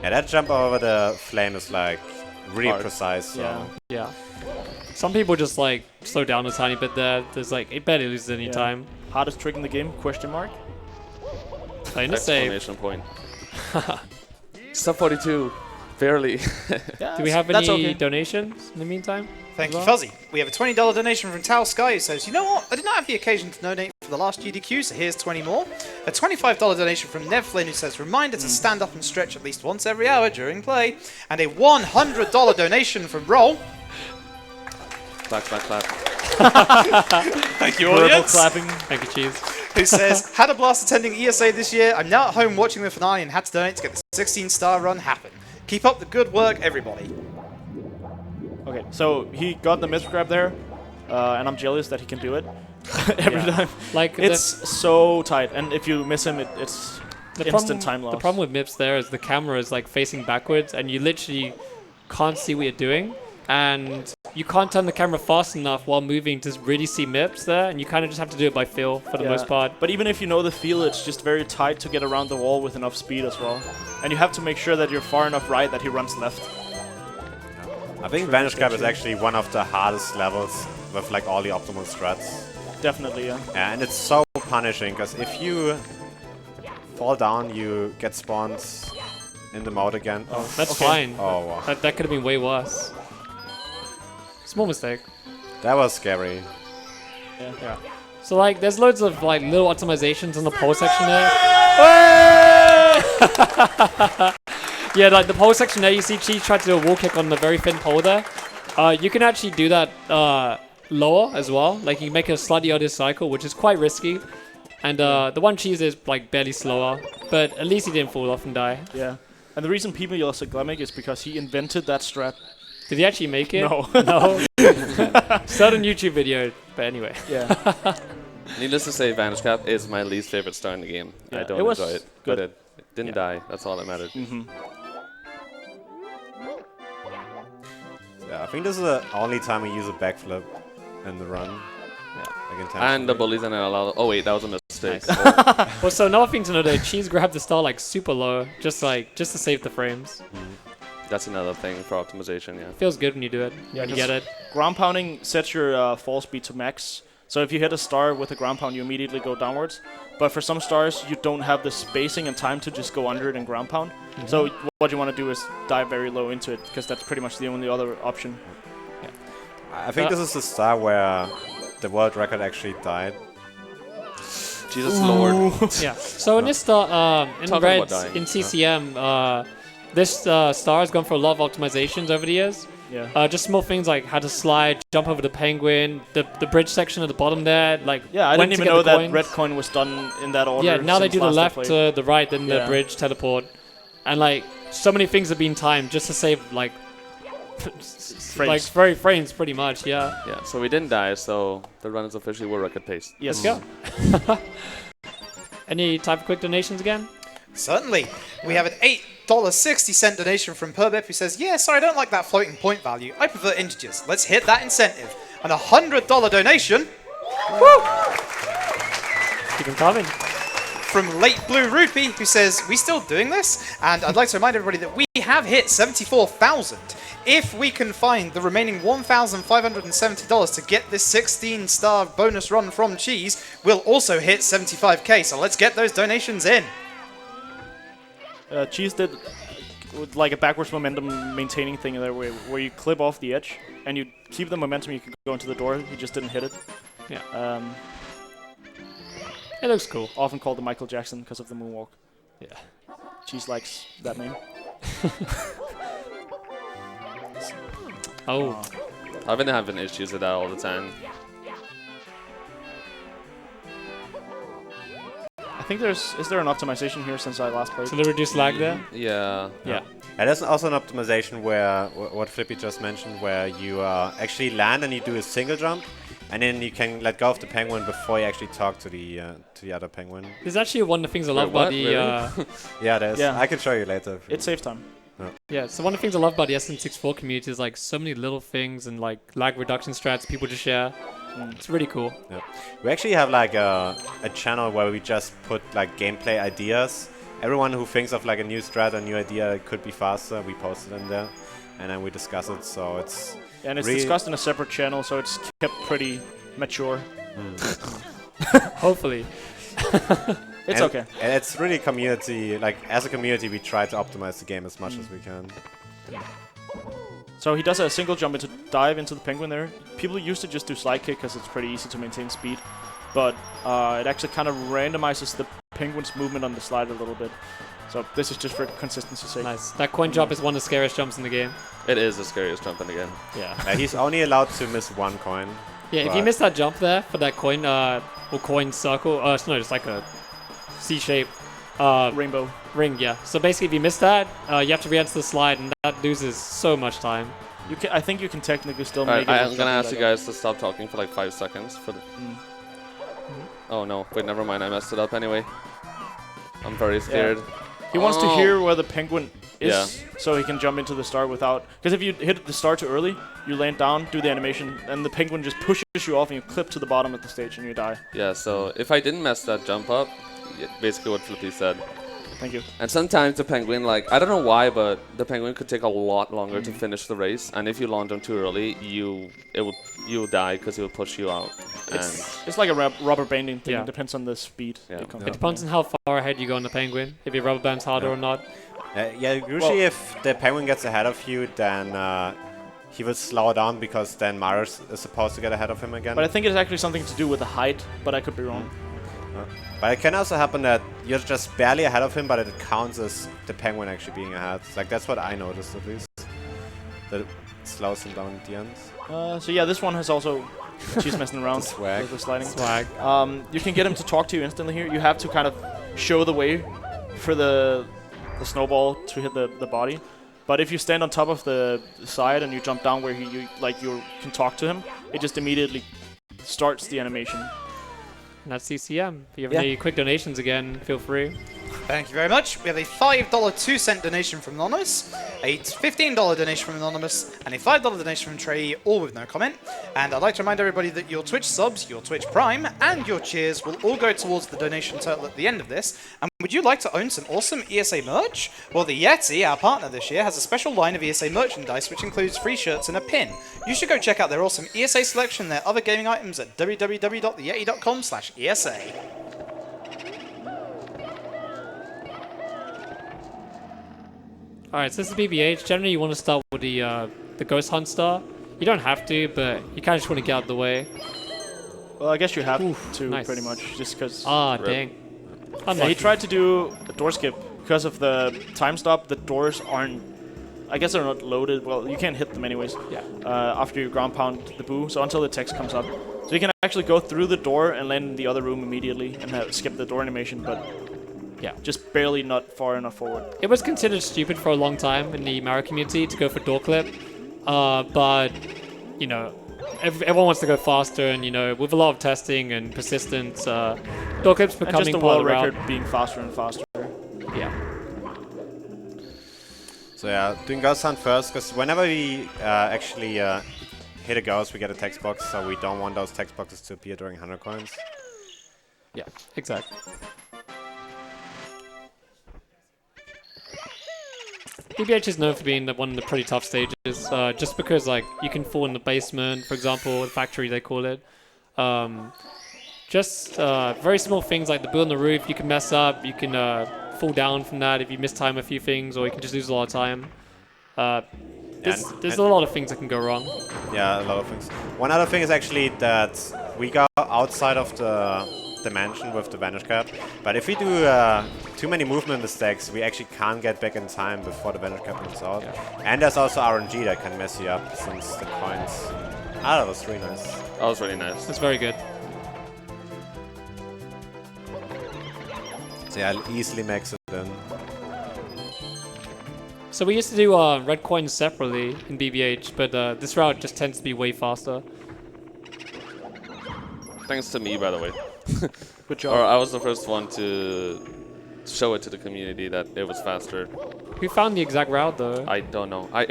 Yeah, that jump over the flame is like really Hard. precise. So. Yeah. Yeah. Some people just like slow down a tiny bit there. There's like, it barely loses any Yeah. time. Hardest trick in the game? Question mark. Playing the save. Exclamation point. Sub 42. Barely. Yeah, Do we have that's any okay. donations in the meantime? Thank you, Well. Fuzzy. We have a $20 donation from Tao Sky who says, you know what? I did not have the occasion to donate for the last GDQ, so here's 20 more. A $25 donation from Nev Flynn who says, reminder to stand up and stretch at least once every hour during play. And a $100 donation from Roll. Clap, clap, clap. Thank you, Verbal audience. clapping. Thank you, Cheese. Who says, had a blast attending ESA this year. I'm now at home watching the finale and had to donate to get the 16-star run happen. Keep up the good work, everybody. Okay, so he got the myth grab there, and I'm jealous that he can do it every Yeah. time. Like It's so tight, and if you miss him, it's instant time loss. The problem with MIPS there is the camera is like facing backwards, and you literally can't see what you're doing, and you can't turn the camera fast enough while moving to really see MIPS there, and you kind of just have to do it by feel for the Yeah. most part. But even if you know the feel, it's just very tight to get around the wall with enough speed as well. And you have to make sure that you're far enough right that he runs left. I think Vanish Cap is actually one of the hardest levels with like all the optimal strats. Definitely, yeah. And it's so punishing because if you fall down, you get spawned in the mode again. Oh, That's okay. fine. Oh, wow. That could have been way worse. Small mistake. That was scary. Yeah. So like, there's loads of like little optimizations in the pole section there. Yeah, like the pole section there, you see Cheese tried to do a wall kick on the very thin pole there. You can actually do that lower as well. Like you can make a slightly odder cycle, which is quite risky. And the one Cheese is like barely slower, but at least he didn't fall off and die. Yeah. And the reason people yell Glemic is because he invented that strat. Did he actually make it? No. No. Certain YouTube video, but anyway. Yeah. Needless to say, Vanish Cap is my least favorite star in the game. Yeah, I don't it was enjoy it. good. But it didn't die. That's all that mattered. Mm-hmm. Yeah, I think this is the only time we use a backflip in the run. Yeah. And the bullies are not allowed. Oh wait, that was a mistake. Nice. Well, so another thing to note, Cheese grabbed the star like super low, just to save the frames. That's another thing for optimization. Yeah. Feels good when you do it. Yeah, you get it. Ground pounding sets your fall speed to max. So if you hit a star with a ground pound, you immediately go downwards. But for some stars, you don't have the spacing and time to just go under it and ground pound. So what you want to do is dive very low into it, because that's pretty much the only other option. Yeah. I think this is the star where the world record actually died. Jesus Lord. Yeah. So in this star, in Reds, in CCM, this star has gone for a lot of optimizations over the years. Yeah. Just small things like how to slide, jump over the penguin, the bridge section at the bottom there. Like I didn't even know that red coin was done in that order. Yeah, now they do the left to the right, then the bridge teleport, and like so many things have been timed just to save like like frames pretty much. Yeah. Yeah. So we didn't die. So the run is officially world record pace. Yes. Let's go. Any type of quick donations again? Certainly. We have an $8.60 donation from Perbip who says, yeah, sorry, I don't like that floating point value. I prefer integers. Let's hit that incentive. And a $100 donation. Woo! Keep them coming. From Late Blue Rupee who says, we still doing this? And I'd like to remind everybody that we have hit 74,000. If we can find the remaining $1,570 to get this 16-star bonus run from Cheese, we'll also hit 75k. So let's get those donations in. Cheese did like a backwards momentum maintaining thing there where you clip off the edge and you keep the momentum, you can go into the door. He just didn't hit it. Yeah. It looks cool. Often called the Michael Jackson because of the moonwalk. Yeah. Cheese likes that name. Oh. I've been having issues with that all the time. I think is there an optimization here since I last played? So they reduce lag there? Yeah. Yeah. And there's also an optimization where, what Flippy just mentioned, where you actually land and you do a single jump, and then you can let go of the penguin before you actually talk to the other penguin. There's actually one of the things I love about the... Yeah, there's. Yeah. I can show you later. It saves time. Yeah, so one of the things I love about the SN64 community is like so many little things and like lag reduction strats people just share. It's really cool. Yeah. We actually have like a channel where we just put like gameplay ideas. Everyone who thinks of like a new strat, a new idea that could be faster, we post it in there, and then we discuss it. So it's and it's discussed in a separate channel, so it's kept pretty mature. Hopefully. It's okay. And it's really community. Like as a community, we try to optimize the game as much as we can. So he does a single jump into dive into the penguin there. People used to just do slide kick because it's pretty easy to maintain speed, but it actually kind of randomizes the penguin's movement on the slide a little bit. So this is just for consistency's sake. Nice. That coin jump is one of the scariest jumps in the game. It is the scariest jump in the game. Yeah. He's only allowed to miss one coin. Yeah, if you miss that jump there for that coin, or coin circle, no, it's like a C-shape rainbow ring, yeah. So basically, if you miss that, you have to re-enter the slide, and that loses so much time. You can, I think you can technically still make it. I'm gonna ask you guys to stop talking for like 5 seconds for the... Oh no, wait, never mind, I messed it up anyway. I'm very scared. Yeah. He wants to hear where the penguin is, so he can jump into the star without... Because if you hit the star too early, you land down, do the animation, and the penguin just pushes you off, and you clip to the bottom of the stage, and you die. Yeah, so if I didn't mess that jump up, basically what Flippy said. Thank you. And sometimes the penguin, like, I don't know why, but the penguin could take a lot longer to finish the race, and if you launch him too early, you will die because he will push you out. It's like a rubber banding thing. It depends on the speed. Yeah. It depends on how far ahead you go on the penguin, if your rubber band's harder or not. Usually if the penguin gets ahead of you, then he will slow down because then Mars is supposed to get ahead of him again. But I think it's actually something to do with the height, but I could be wrong. But it can also happen that you're just barely ahead of him, but it counts as the penguin actually being ahead. Like that's what I noticed at least. That it slows him down at the end. So yeah, this one has also... She's messing around with the sliding. Swag. You can get him to talk to you instantly here. You have to kind of show the way for the snowball to hit the body. But if you stand on top of the side and you jump down where you can talk to him, it just immediately starts the animation. And that's CCM. If you have any quick donations again, feel free. Thank you very much. We have a $5 2-cent donation from Anonymous, a $15 donation from Anonymous, and a $5 donation from Trey, all with no comment. And I'd like to remind everybody that your Twitch subs, your Twitch Prime, and your cheers will all go towards the donation total at the end of this. And would you like to own some awesome ESA merch? Well, the Yeti, our partner this year, has a special line of ESA merchandise which includes free shirts and a pin. You should go check out their awesome ESA selection and their other gaming items at www.theyeti.com/ESA. Alright, so this is BBH. Generally, you want to start with the Ghost Hunt star. You don't have to, but you kind of just want to get out of the way. Well, I guess you have to, nice. pretty much, just because... Ah, dang. Yeah, he tried to do a door skip. Because of the time stop, the doors aren't... I guess they're not loaded. Well, you can't hit them anyways. Yeah. After you ground pound the boo, so until the text comes up. So you can actually go through the door and land in the other room immediately and skip the door animation, but... Yeah, just barely not far enough forward. It was considered stupid for a long time in the Mara community to go for door clip, but you know, everyone wants to go faster, and you know, with a lot of testing and persistence, door clips becoming and just the part world of the record route. being faster and faster. Yeah. So yeah, doing Ghost Hunt first, because whenever we actually hit a ghost, we get a text box, so we don't want those text boxes to appear during 100 coins. Yeah, exactly. BBH is known for being one of the pretty tough stages, just because like you can fall in the basement, for example, the factory they call it. Just very small things like the build on the roof, you can mess up, you can fall down from that if you mistime a few things, or you can just lose a lot of time. There's a lot of things that can go wrong. Yeah, a lot of things. One other thing is actually that we go outside of the dimension with the vanish cap, but if we do too many movement mistakes, we actually can't get back in time before the vanish cap comes out. Yeah. And there's also RNG that can mess you up since the coins... Ah, that was really nice. That was really nice. That's very good. So yeah, I'll easily max it in. So we used to do red coins separately in BBH, but this route just tends to be way faster. Thanks to me, by the way. Good job. Or I was the first one to show it to the community that it was faster. Who found the exact route though? I don't know. I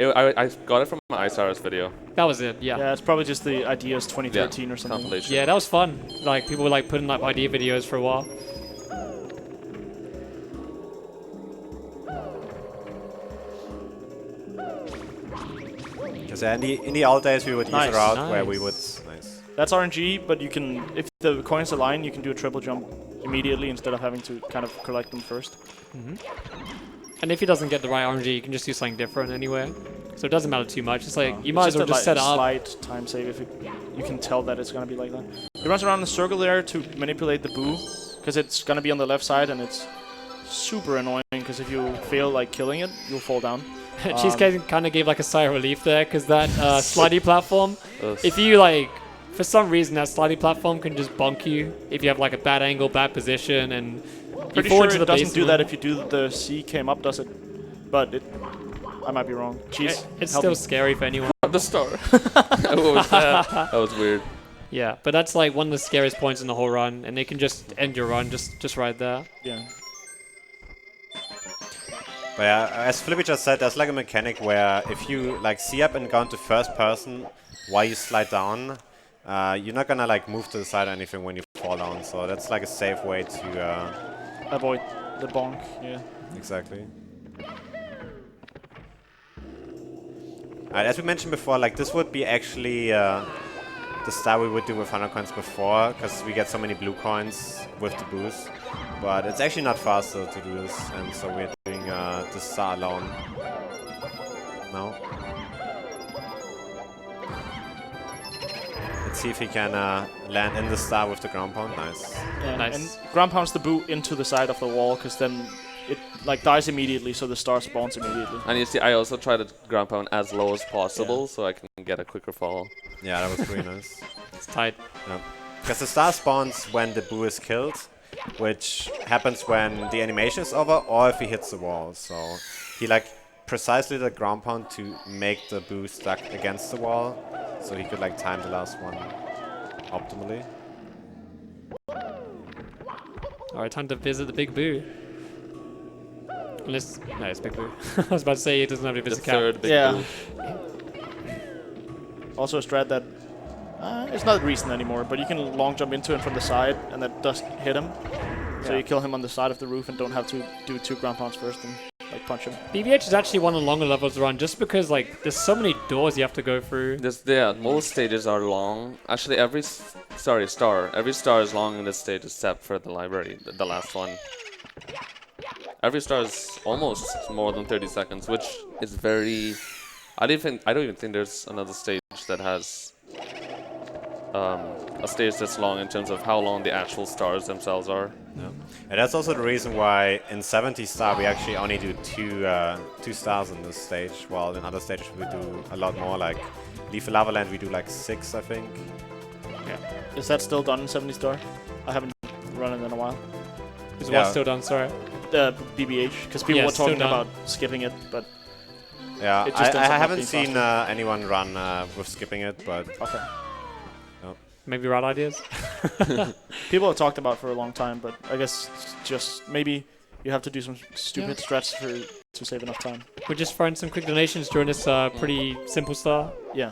got it from my ISRS video. That was it, yeah. Yeah, it's probably just the Ideas 2013 or something. Compilation. Yeah, that was fun. Like people were like putting up idea videos for a while. Because in the old days we would use a route where we would... Nice. That's RNG, but you can, if the coins align, you can do a triple jump immediately instead of having to kind of collect them first. And if he doesn't get the right RNG, you can just do something different anyway. So it doesn't matter too much. It's like, you might as well just set it up. Slight time save if you can tell that it's going to be like that. He runs around in a circle there to manipulate the boo, because it's going to be on the left side, and it's super annoying, because if you fail like killing it, you'll fall down. Cheesecake kind of gave like a sigh of relief there, because that slidey platform, if you like, for some reason that slidey platform can just bonk you if you have like a bad angle, bad position, and pretty you fall sure into the it doesn't basement. do that if you do the C came up, does it? But it, I might be wrong. Jeez, It's still scary for anyone. The star. What was that? That was weird. Yeah, but that's like one of the scariest points in the whole run, and they can just end your run just right there. Yeah. But yeah, as Flippy just said, there's like a mechanic where if you like see up and go into first person while you slide down, you're not gonna like move to the side or anything when you fall down. So that's like a safe way to Avoid the bonk. Yeah. Exactly. As we mentioned before, like this would be actually the style we would do with 100 coins before, because we get so many blue coins with the boost. But it's actually not faster to do this, and so we're doing the star alone now. Let's see if he can land in the star with the ground pound. Nice. Yeah, Nice. and ground pounds the boo into the side of the wall, because then it like dies immediately, so the star spawns immediately. And you see, I also try to ground pound as low as possible so I can get a quicker fall. Yeah, that was pretty nice. It's tight. Yeah. Because the star spawns when the boo is killed, which happens when the animation is over or if he hits the wall. So he like precisely the ground pound to make the boo stuck against the wall, so he could like time the last one optimally. Alright, time to visit the big boo. Unless, no, it's Big Blue. I was about to say it doesn't have to be The this account. third big Yeah. blue. Also a strat that it's not recent anymore, but you can long jump into him from the side, and that does hit him. So you kill him on the side of the roof and don't have to do 2 ground pounds first and like punch him. BBH is actually one of the longer levels to run, just because like there's so many doors you have to go through. Most stages are long. Actually, every star is long in this stage except for the library, the last one. Every star is almost more than 30 seconds, which is very. I don't even think there's another stage that has a stage that's long in terms of how long the actual stars themselves are. Yeah. And that's also the reason why in 70 star we actually only do two stars in this stage, while in other stages we do a lot more. Like Leaf Lava Land we do like 6, I think. Yeah. Is that still done in 70 star? I haven't run it in a while. Is what still done? Sorry. BBH, because people were talking about skipping it, but yeah, it just I ends up haven't being seen faster. anyone run with skipping it, but Okay. Maybe right ideas. People have talked about it for a long time, but I guess just maybe you have to do some stupid strats to save enough time. We're just throwing some quick donations during this pretty simple star. Yeah.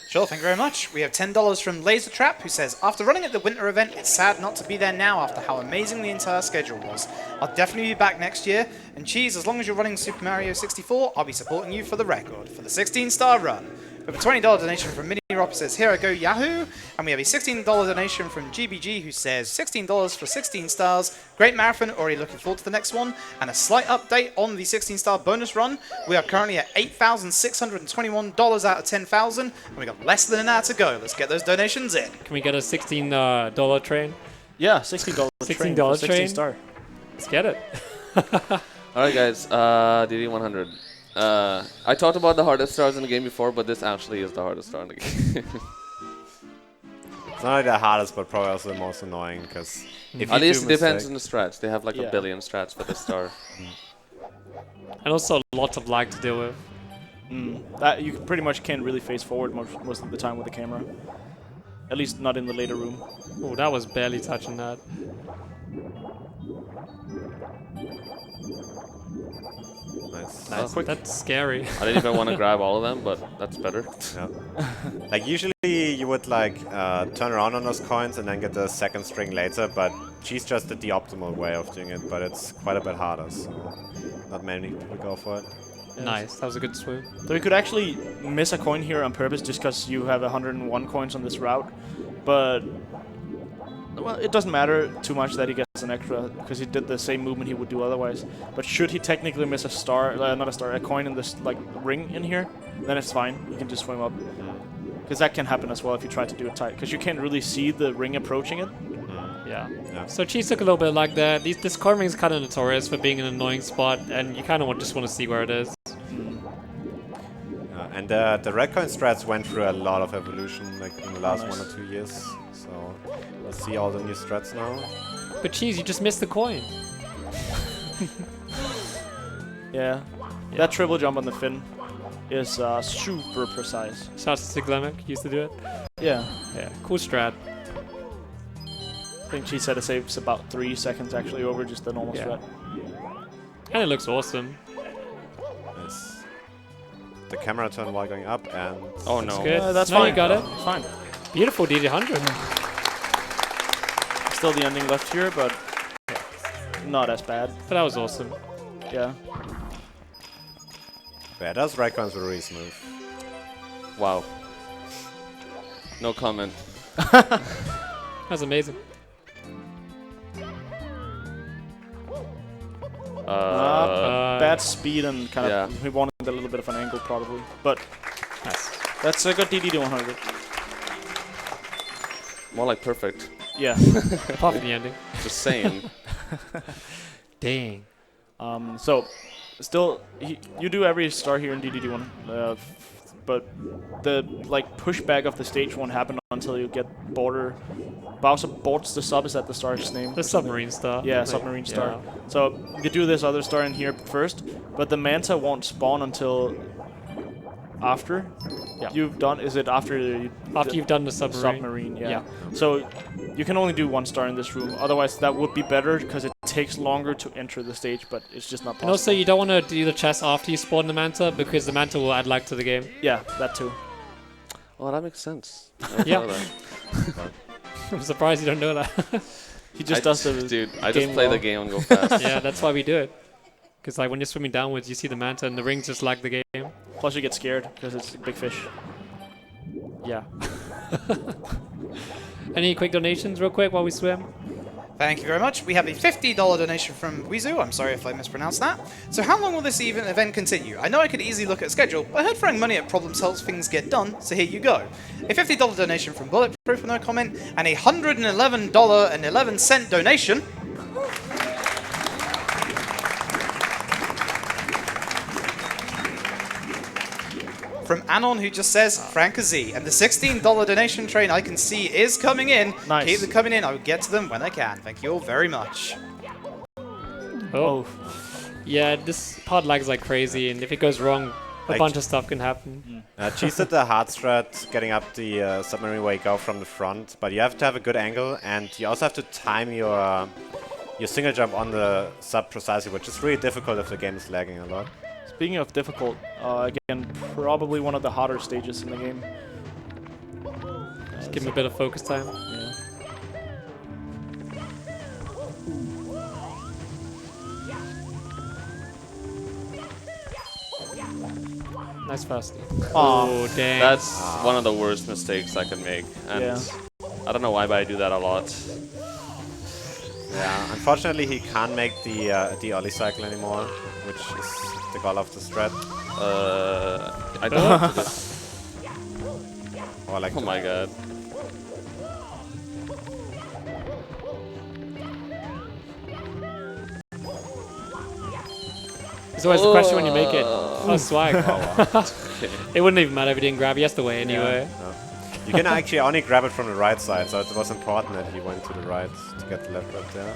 Sure, thank you very much. We have $10 from Laser Trap, who says, after running at the winter event, it's sad not to be there now after how amazing the entire schedule was. I'll definitely be back next year, and Cheese, as long as you're running Super Mario 64, I'll be supporting you for the record, for the 16-star run. We have a $20 donation from Mini Rob, who says, here I go Yahoo! And we have a $16 donation from GBG, who says, $16 for 16 stars. Great marathon, already looking forward to the next one. And a slight update on the 16-star bonus run. We are currently at $8,621 out of 10,000, and we got less than an hour to go. Let's get those donations in. Can we get a $16 train? Yeah, $16 train for 16 train? star. Let's get it. Alright guys, DD 100. I talked about the hardest stars in the game before, but this actually is the hardest star in the game. it's not like the hardest, but probably also the most annoying, because if At you least do it depends mistake- on the strats. They have like a billion strats for this star. And also lots of lag to deal with. That you pretty much can't really face forward most of the time with the camera. At least not in the later room. Oh, that was barely touching that. Nice. That's scary. I didn't even want to grab all of them, but that's better. Yeah. Like usually you would like turn around on those coins and then get the second string later, but she's just the optimal way of doing it, but it's quite a bit harder, so not many people go for it. Nice, that was a good swim. So you could actually miss a coin here on purpose just because you have 101 coins on this route, but well, it doesn't matter too much that he gets an extra because he did the same movement he would do otherwise. But should he technically miss a star, not a star, a coin in this like ring in here, then it's fine. You can just swim up because that can happen as well if you try to do it tight because you can't really see the ring approaching it. Yeah. Yeah. So Cheese took a little bit like that. This coin ring is kind of notorious for being an annoying spot, and you kind of just want to see where it is. And the red coin strats went through a lot of evolution like in the last 1 or 2 years, so we'll see all the new strats now. But Cheese, you just missed the coin. Yeah. That triple jump on the fin is super precise. Shouts to Glemic, used to do it. Yeah. Yeah, cool strat. I think she said it saves about 3 seconds actually over just the normal strat. And it looks awesome. Nice. The camera turn while going up, and Oh no. Good. That's No, fine. you got it. It's fine. Beautiful DD100. Still the ending left here, but not as bad. But that was awesome. Yeah. yeah, those red coins were really smooth. Wow. No comment. That's amazing. Bad speed and kind of yeah. we wanted a little bit of an angle probably, but Nice. that's a good DD to 100. More like perfect. Yeah. Apart from the ending. Just saying. Dang. So still you do every star here in DDD1, but the like pushback of the stage won't happen until you get Bowser boards the sub. Is that the star's name? The submarine star. Yeah, Like, submarine star. yeah. So you do this other star in here first, but the Manta won't spawn until after. Yeah. You've done, is it after You've done the submarine? Submarine, yeah. So you can only do 1 star in this room. Otherwise, that would be better because it takes longer to enter the stage, but it's just not possible. And also, you don't want to do the chest after you spawn the Manta because the Manta will add lag to the game. Yeah, that too. Oh, that makes sense. Yeah. I'm surprised you don't know that. He just does the Dude, I just play the game and go fast. Yeah, that's why we do it. Because like when you're swimming downwards, you see the Manta and the rings just lag the game. Plus you get scared because it's a big fish. Yeah. Any quick donations real quick while we swim? Thank you very much. We have a $50 donation from Wizu. I'm sorry if I mispronounced that. So how long will this event continue? I know I could easily look at a schedule, but I heard throwing money at problems helps things get done, so here you go. A $50 donation from Bulletproof with no comment, and a $111.11 donation from Anon, who just says Frank Z. And the $16 donation train I can see is coming in. Nice. Keep them coming in. I will get to them when I can. Thank you all very much. Oh. Yeah, this pod lags like crazy, and if it goes wrong, a bunch of stuff can happen. Cheese did the hard strat, getting up the submarine where you go from the front, but you have to have a good angle, and you also have to time your single jump on the sub precisely, which is really difficult if the game is lagging a lot. Speaking of difficult, again, probably one of the hotter stages in the game. Just give him a bit of focus time. Yeah. Nice fast. Oh, dang. That's one of the worst mistakes I could make. And I don't know why, but I do that a lot. Yeah, unfortunately he can't make the ollie cycle anymore, which is the goal of the strat. I don't have to do. Or like Oh my god. It's always the question when you make it. Oh, swag. Okay. It wouldn't even matter if he didn't grab. He has to wait anyway. No. You can actually only grab it from the right side, so it was important that he went to the right to get the left right there.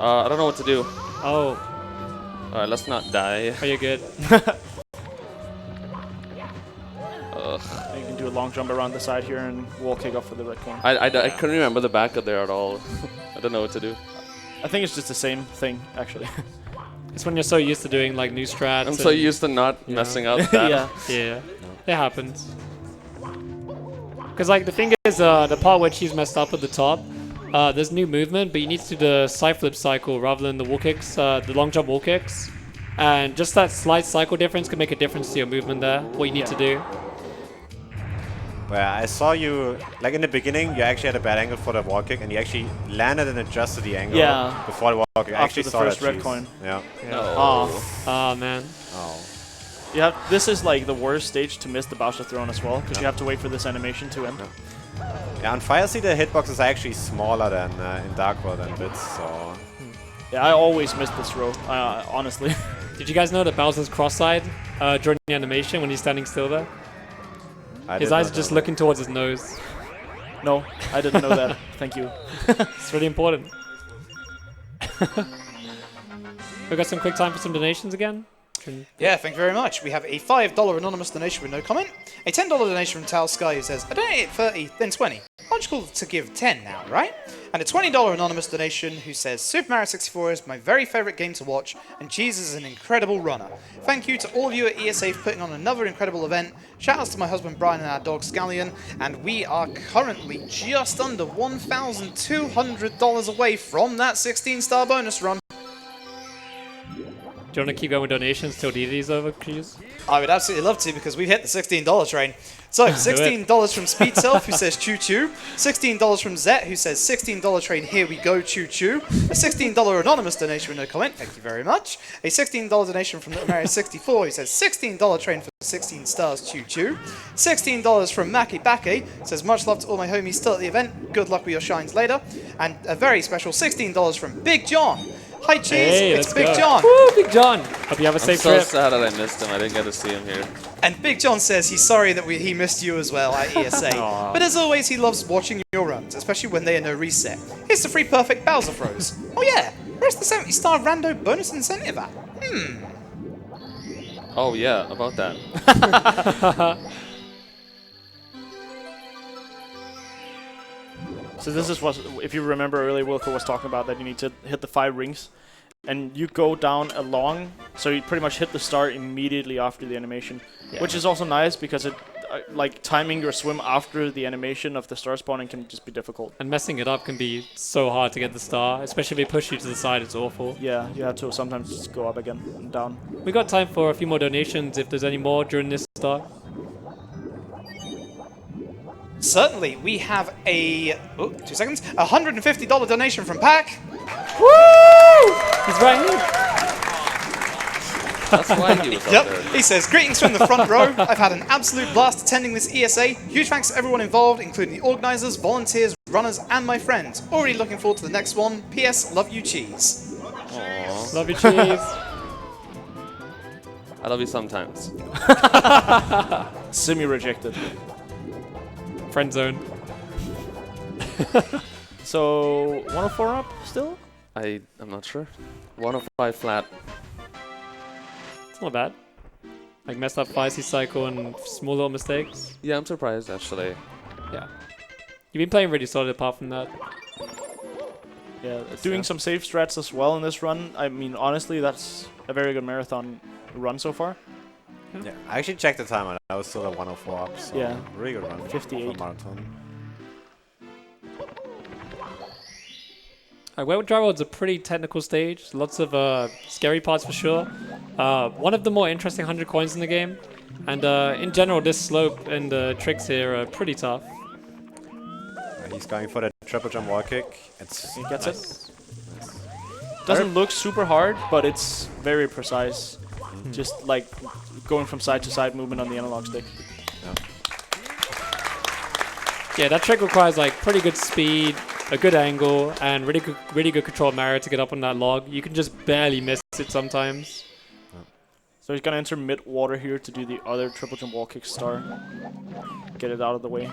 I don't know what to do. Oh, Alright, let's not die. are you good? Ugh. You can do a long jump around the side here and wall kick off for the red coin. I couldn't remember the back of there at all. I don't know what to do. I think it's just the same thing, actually. It's when you're so used to doing like new strats. I'm so used to not messing up that. Yeah. Yeah, it happens. Because like the thing is, the part where she's messed up at the top, there's new movement, but you need to do the side flip cycle rather than the wall kicks, the long jump wall kicks. And just that slight cycle difference can make a difference to your movement there, what you need to do. Where I saw you, like in the beginning, you actually had a bad angle for the wall kick, and you actually landed and adjusted the angle before the wall kick. I After actually the saw first that red cheese. coin. Yeah. No. Oh man. Oh. Yeah, this is like the worst stage to miss the Bowser Throne as well, because you have to wait for this animation to end. Yeah, on Fire Sea the hitboxes are actually smaller than in Dark World and Bits, so... Yeah, I always miss this row, honestly. Did you guys know that Bowser's cross-eyed during the animation when he's standing still there? His eyes are just looking towards his nose. No, I didn't know that. Thank you. It's really important. We got some quick time for some donations again. Yeah, thank you very much. We have a $5 anonymous donation with no comment, a $10 donation from Tal Sky who says, I donated 30, then 20. Logical to give 10 now, right? And a $20 anonymous donation who says, Super Mario 64 is my very favourite game to watch, and Cheese is an incredible runner. Thank you to all of you at ESA for putting on another incredible event. Shout outs to my husband Brian and our dog Scallion, and we are currently just under $1,200 away from that 16-star bonus run. Do you want to keep going with donations till DD's over, please? I would absolutely love to, because we've hit the $16 train. So, $16 from Speedself, who says choo choo. $16 from Zet, who says $16 train, here we go, choo choo. A $16 anonymous donation with no comment, thank you very much. A $16 donation from Mario 64, who says $16 train for 16 stars, choo choo. $16 from Maki Bake, says much love to all my homies still at the event, good luck with your shines later. And a very special $16 from Big John. Hi Cheese, Hey, it's let's Big go. John. Woo, Big John! Hope you have a I'm safe so trip. sad that I missed him. I didn't get to see him here. And Big John says he's sorry that he missed you as well at ESA. But as always, he loves watching your runs, especially when they are no reset. Here's the free perfect Bowser throws. Oh yeah, where's the 70-star rando bonus incentive at? Oh yeah, about that. So this is what, if you remember earlier, Wilco was talking about that you need to hit the 5 rings, and you go down along, so you pretty much hit the star immediately after the animation, which is also nice because it, like timing your swim after the animation of the star spawning can just be difficult. And messing it up can be so hard to get the star, especially if they push you to the side, it's awful. Yeah, you have to sometimes just go up again and down. We got time for a few more donations if there's any more during this star. Certainly, we have a 2 seconds, $150 donation from Pack. He's right here. That's why he was up there. He says, greetings from the front row. I've had an absolute blast attending this ESA. Huge thanks to everyone involved, including the organisers, volunteers, runners, and my friends. Already looking forward to the next one. P.S. Love you, cheese. Aww. Love you, cheese. I love you sometimes. Semi-rejected. Friend zone. So, 104 up still? I'm not sure. 105 flat. It's not bad. Like messed up 5C cycle and small little mistakes. Yeah, I'm surprised actually. Yeah. You've been playing really solid apart from that. Yeah, doing some safe strats as well in this run. I mean, honestly, that's a very good marathon run so far. Yeah, I actually checked the time and I was still at 104 up, so Yeah. really good run. 58. For marathon. Wet Dry World's a pretty technical stage. Lots of scary parts for sure. One of the more interesting 100 coins in the game. And in general, this slope and the tricks here are pretty tough. He's going for the triple jump wall kick. He gets it. Doesn't look super hard, but it's very precise. Just like going from side to side movement on the analog stick. Yeah, that trick requires like pretty good speed, a good angle, and really good control of Mario to get up on that log. You can just barely miss it sometimes. So he's gonna enter mid water here to do the other triple jump wall kick star. Get it out of the way.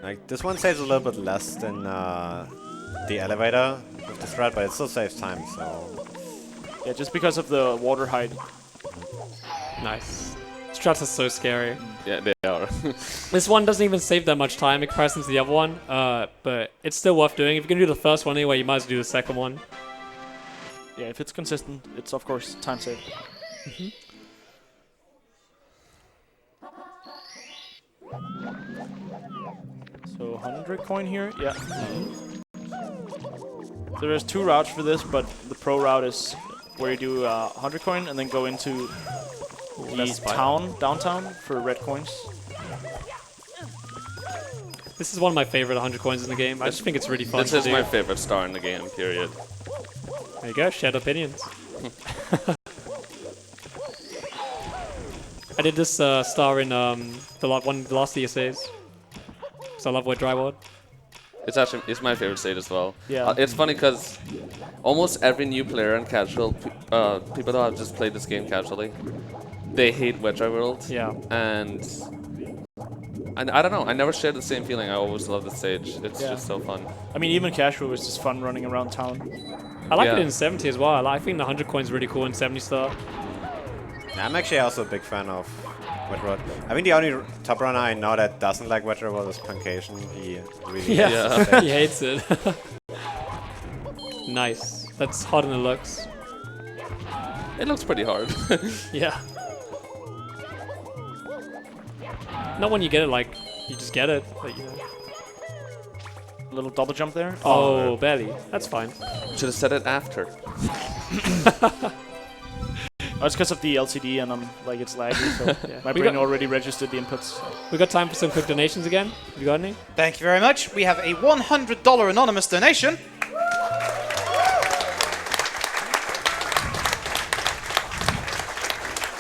Like this one saves a little bit less than the elevator with the strat, but it still saves time. So yeah, just because of the water height. Nice. Strats are so scary. Yeah, they are. This one doesn't even save that much time in comparison to the other one, but it's still worth doing. If you're gonna do the first one anyway, you might as well do the second one. Yeah, if it's consistent, it's of course time saved. So 100 coin here, yeah. So there's 2 routes for this, but the pro route is where you do 100 coin and then go into the downtown for red coins. This is one of my favorite 100 coins in the game. I just think it's really fun This to is do. my favorite star in the game, period. There you go, shared opinions. I did this star in the last ESAs. So I love Wet Dry World. It's my favorite stage as well. Yeah. It's funny because almost every new player in casual, people that have just played this game casually, they hate Wet Dry World. Yeah. And I don't know, I never shared the same feeling. I always love the stage. It's Yeah. just so fun. I mean, even casual was just fun running around town. I like Yeah. it in 70 as well. I think the 100 coin's really cool in 70 star. I'm actually also a big fan of Wet Dry World. I think the only top runner I know that doesn't like Wet Dry World is Puncation. He really hates Yeah. He hates it. Nice. That's hot in the looks. It looks pretty hard. Yeah. Not when you get it like, you just get it. But, you know. A little double jump there. Oh, barely. That's fine. Should have said it after. Oh, it's because of the LCD and like it's laggy, so Yeah. my We brain got- already registered the inputs. We got time for some quick donations again. Have you got any? Thank you very much. We have a $100 anonymous donation.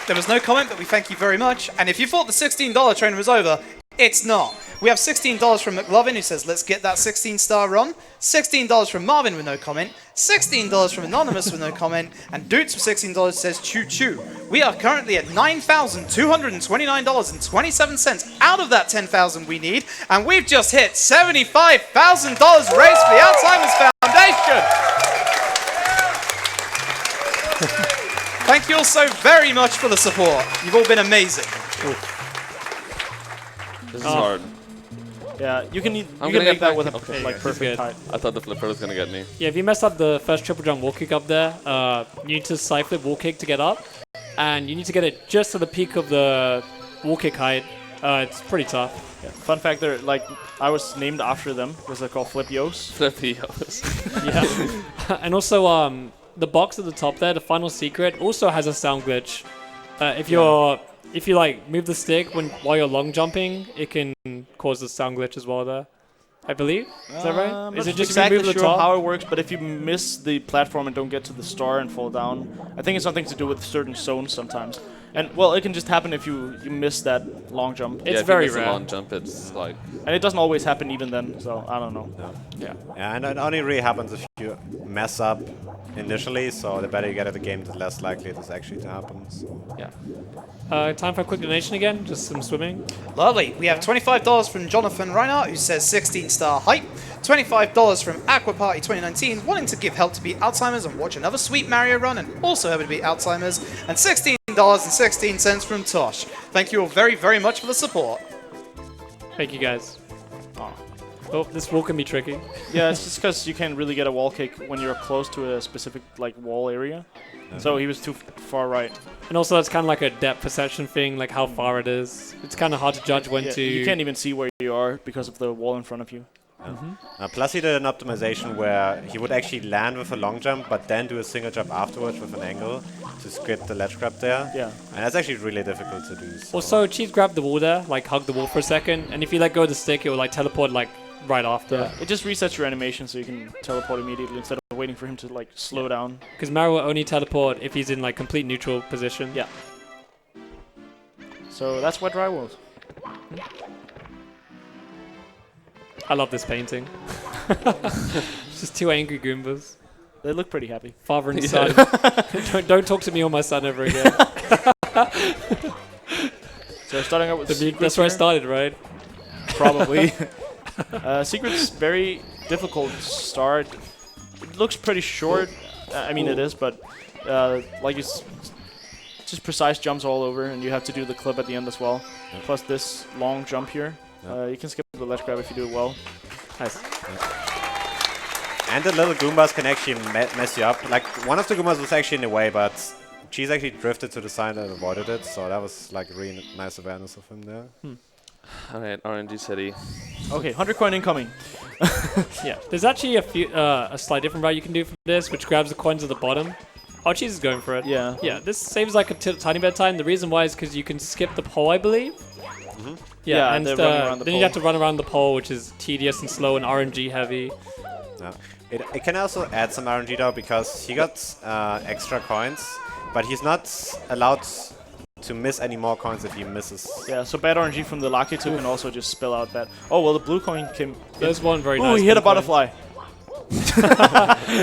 There was no comment, but we thank you very much. And if you thought the $16 train was over, it's not. We have $16 from McLovin, who says, let's get that 16-star run. $16 from Marvin with no comment. $16 from Anonymous with no comment. And Doots with $16 says, choo choo. We are currently at $9,229.27 out of that $10,000 we need. And we've just hit $75,000 raised for the Alzheimer's Foundation. Thank Thank you all so very much for the support. You've all been amazing. This is hard. Yeah, you can gonna make get that with a back. like perfect height. I thought the flipper was gonna get me. Yeah, if you mess up the first triple jump wall kick up there, you need to side flip wall kick to get up, and you need to get it just to the peak of the wall kick height. It's pretty tough. Yeah. Fun fact, they're like I was named after them because they're called Flipios. Flipios. Yeah, and also the box at the top there, the final secret, also has a sound glitch. If you like move the stick while you're long jumping, it can cause a sound glitch as well there. I believe. Is that right? I'm Is not it just exactly if you move the sure top? how it works, but if you miss the platform and don't get to the star and fall down, I think it's something to do with certain zones sometimes. And well, it can just happen if you miss that long jump. It's if very you miss rare. a long jump, it's like. And it doesn't always happen even then, so I don't know. Yeah. Yeah, and it only really happens if you mess up initially, so the better you get at the game, the less likely it is actually to happen. So. Yeah. Time for a quick donation again, just some swimming. Lovely. We have $25 from Jonathan Reinhardt, who says 16-star hype. $25 from Aqua Party 2019, wanting to give help to beat Alzheimer's and watch another Sweet Mario run, and also helping to beat Alzheimer's. And $16.16 from Tosh. Thank you all very, very much for the support. Thank you guys. Oh, this wall can be tricky. Yeah, it's just because you can't really get a wall kick when you're close to a specific like wall area. So he was too far right. And also that's kind of like a depth perception thing, like how far it is. It's kind of hard to judge when Yeah, to... you can't even see where you are because of the wall in front of you. Plus he did an optimization where he would actually land with a long jump, but then do a single jump afterwards with an angle to skip the ledge grab there. Yeah. And that's actually really difficult to do. So. Also, cheese grab the wall there, like hug the wall for a second, and if you let go of the stick, it will like teleport like right after. Yeah. It just resets your animation so you can teleport immediately instead of waiting for him to like slow down. Because Mario will only teleport if he's in like complete neutral position. Yeah. So that's Wet Dry World. I love this painting. It's just two angry Goombas. They look pretty happy. Father and son. don't talk to me or my son ever again. So starting out with That's where I started, right? Probably. Secret's very difficult to start. It looks pretty short. I mean, it is, but like it's just precise jumps all over, and you have to do the clip at the end as well. Yeah. Plus this long jump here. You can skip the ledge grab if you do it well. Nice. And the little Goombas can actually mess you up. Like, one of the Goombas was actually in the way, but Cheese actually drifted to the side and avoided it, so that was like a really nice awareness of him there. Alright, RNG City. Okay, 100 coin incoming. Yeah. There's actually a slight different route you can do for this, which grabs the coins at the bottom. Oh, Cheese is going for it. Yeah. Yeah, this saves like a tiny bit of time. The reason why is because you can skip the pole, I believe. Yeah, and they're running around the then pole. you have to run around the pole, which is tedious and slow and RNG heavy. Yeah. It can also add some RNG though, because he got extra coins, but he's not allowed to miss any more coins if he misses. Yeah, so bad RNG from the Lucky 2 can also just spill out bad. Oh, well, the blue coin came... There's one very Ooh, nice. he hit a blue coin. butterfly.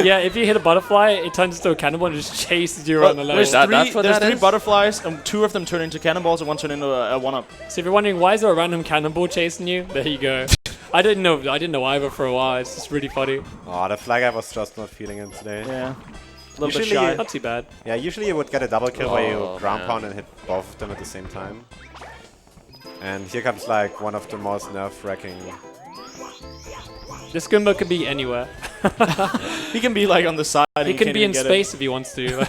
Yeah, if you hit a butterfly, it turns into a cannonball and just chases you around the level. There's that's what that three is? butterflies, and 2 of them turn into cannonballs, and 1 turn into a 1-up. So if you're wondering why is there a random cannonball chasing you, there you go. I didn't know either for a while. It's just really funny. Oh, the flag guy was just not feeling him today. Yeah. A little bit Usually- shy. Not too bad. Yeah, usually you would get a double kill where Oh, you ground man. pound and hit both of them at the same time. And here comes like one of the most nerve-wracking. This Goomba can be anywhere. He can be like on the side. He and you can can't be even in get space if he wants to.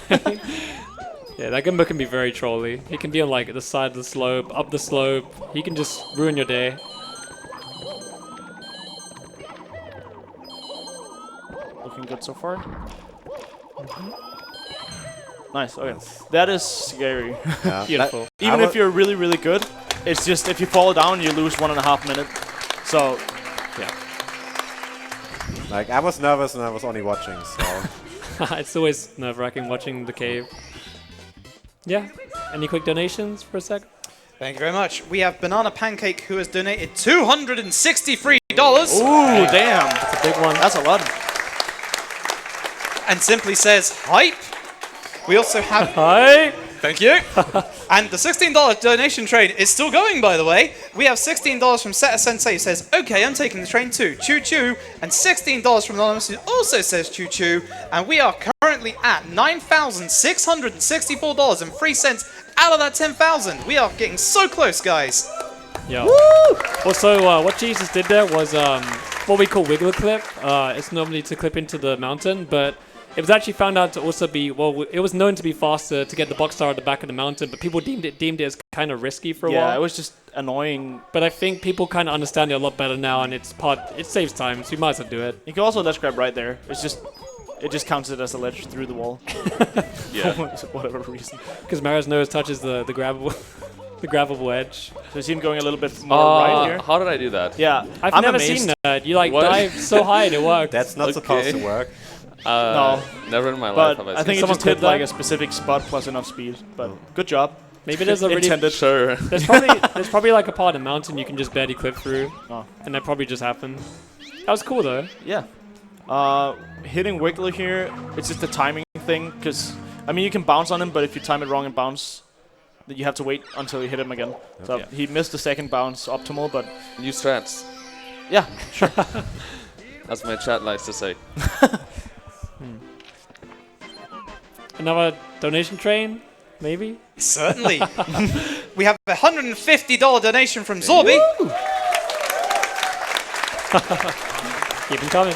Yeah, that Goomba can be very trolly. He can be on like the side of the slope, up the slope. He can just ruin your day. it. Looking good so far. Nice. Okay, that is scary. Yeah, Beautiful. Even if you're really, really good, it's just if you fall down, you lose 1.5 minutes. So, yeah. Like, I was nervous and I was only watching, so... It's always nerve-wracking watching the cave. Yeah. Any quick donations for a sec? Thank you very much. We have Banana Pancake, who has donated $263. Ooh, damn. It's a big one. That's a lot. And simply says, hype. We also have... Hi. Thank you. And the $16 donation train is still going, by the way. We have $16 from Seta Sensei, who says, okay, I'm taking the train too. Choo choo. And $16 from Anonymous, who also says choo choo. And we are currently currently at $9,664.03 out of that 10,000. We are getting so close, guys. Yeah. Also, what Jesus did there was what we call wiggler clip. It's normally to clip into the mountain, but it was actually found out to also be, well, it was known to be faster to get the box star at the back of the mountain, but people deemed it as kind of risky for a while. Yeah, it was just annoying. But I think people kind of understand it a lot better now, and it saves time, so you might as well do it. You can also ledge grab right there. It just counts it as a ledge through the wall. Yeah. For whatever reason. Because Mara's nose touches the grabbable the grabbable edge. So you see him going a little bit more right here. How did I do that? Yeah, I've I'm never amazed. seen that. You like What? dive so high and it works. That's not supposed to work. No. Never in my life But have I seen think it Someone just hit clip like that? a specific spot plus enough speed. But good job. Maybe there's a really Intended. Sure. there's probably like a part of the mountain you can just barely clip through, Oh. and that probably just happened. That was cool though. Yeah. Hitting Wiggler here, it's just a timing thing, because, I mean, you can bounce on him, but if you time it wrong and bounce, then you have to wait until you hit him again. So Yeah. he missed the second bounce optimal, but New strats. yeah, sure. As my chat likes to say. Another donation train, maybe. Certainly. We have a $150 donation from Zorby. Keep them coming.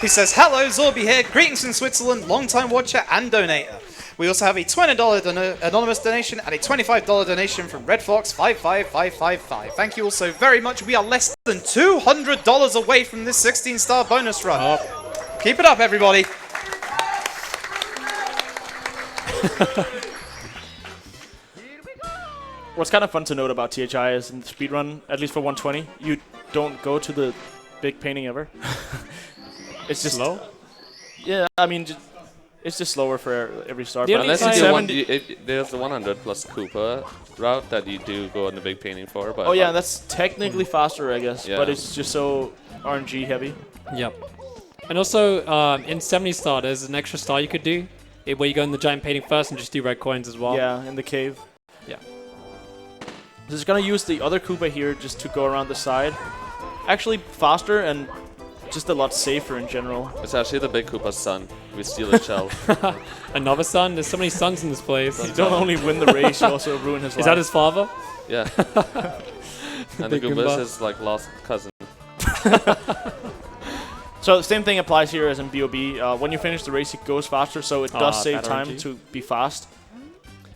He says, hello, Zorby here. Greetings from Switzerland, long-time watcher and donator. We also have a $20 anonymous donation and a $25 donation from Red Fox 55555. Thank you all so very much. We are less than $200 away from this 16-star bonus run. Keep it up, everybody. What's kind of fun to note about THI is in the speedrun, at least for 120, you don't go to the big painting ever. It's just Slow? Yeah, I mean, it's just slower for every star. The But only Unless you time- do there's the 100 plus Koopa route that you do go on the big painting for. But oh yeah, that's technically faster, I guess, Yeah. but it's just so RNG heavy. Yep. And also, in 70 star, there's an extra star you could do, where you go in the giant painting first and just do red coins as well. Yeah, in the cave. Yeah. Just gonna use the other Koopa here just to go around the side. Actually, faster and just a lot safer in general. It's actually the big Koopa's son. We steal his shell. Another son? There's so many sons in this place. You don't only win the race, you also ruin his life. Is that his father? Yeah. And the Big Goomba is Goomba. his like lost cousin. So the same thing applies here as in BOB. When you finish the race, it goes faster, so it does save bad time RNG. to be fast.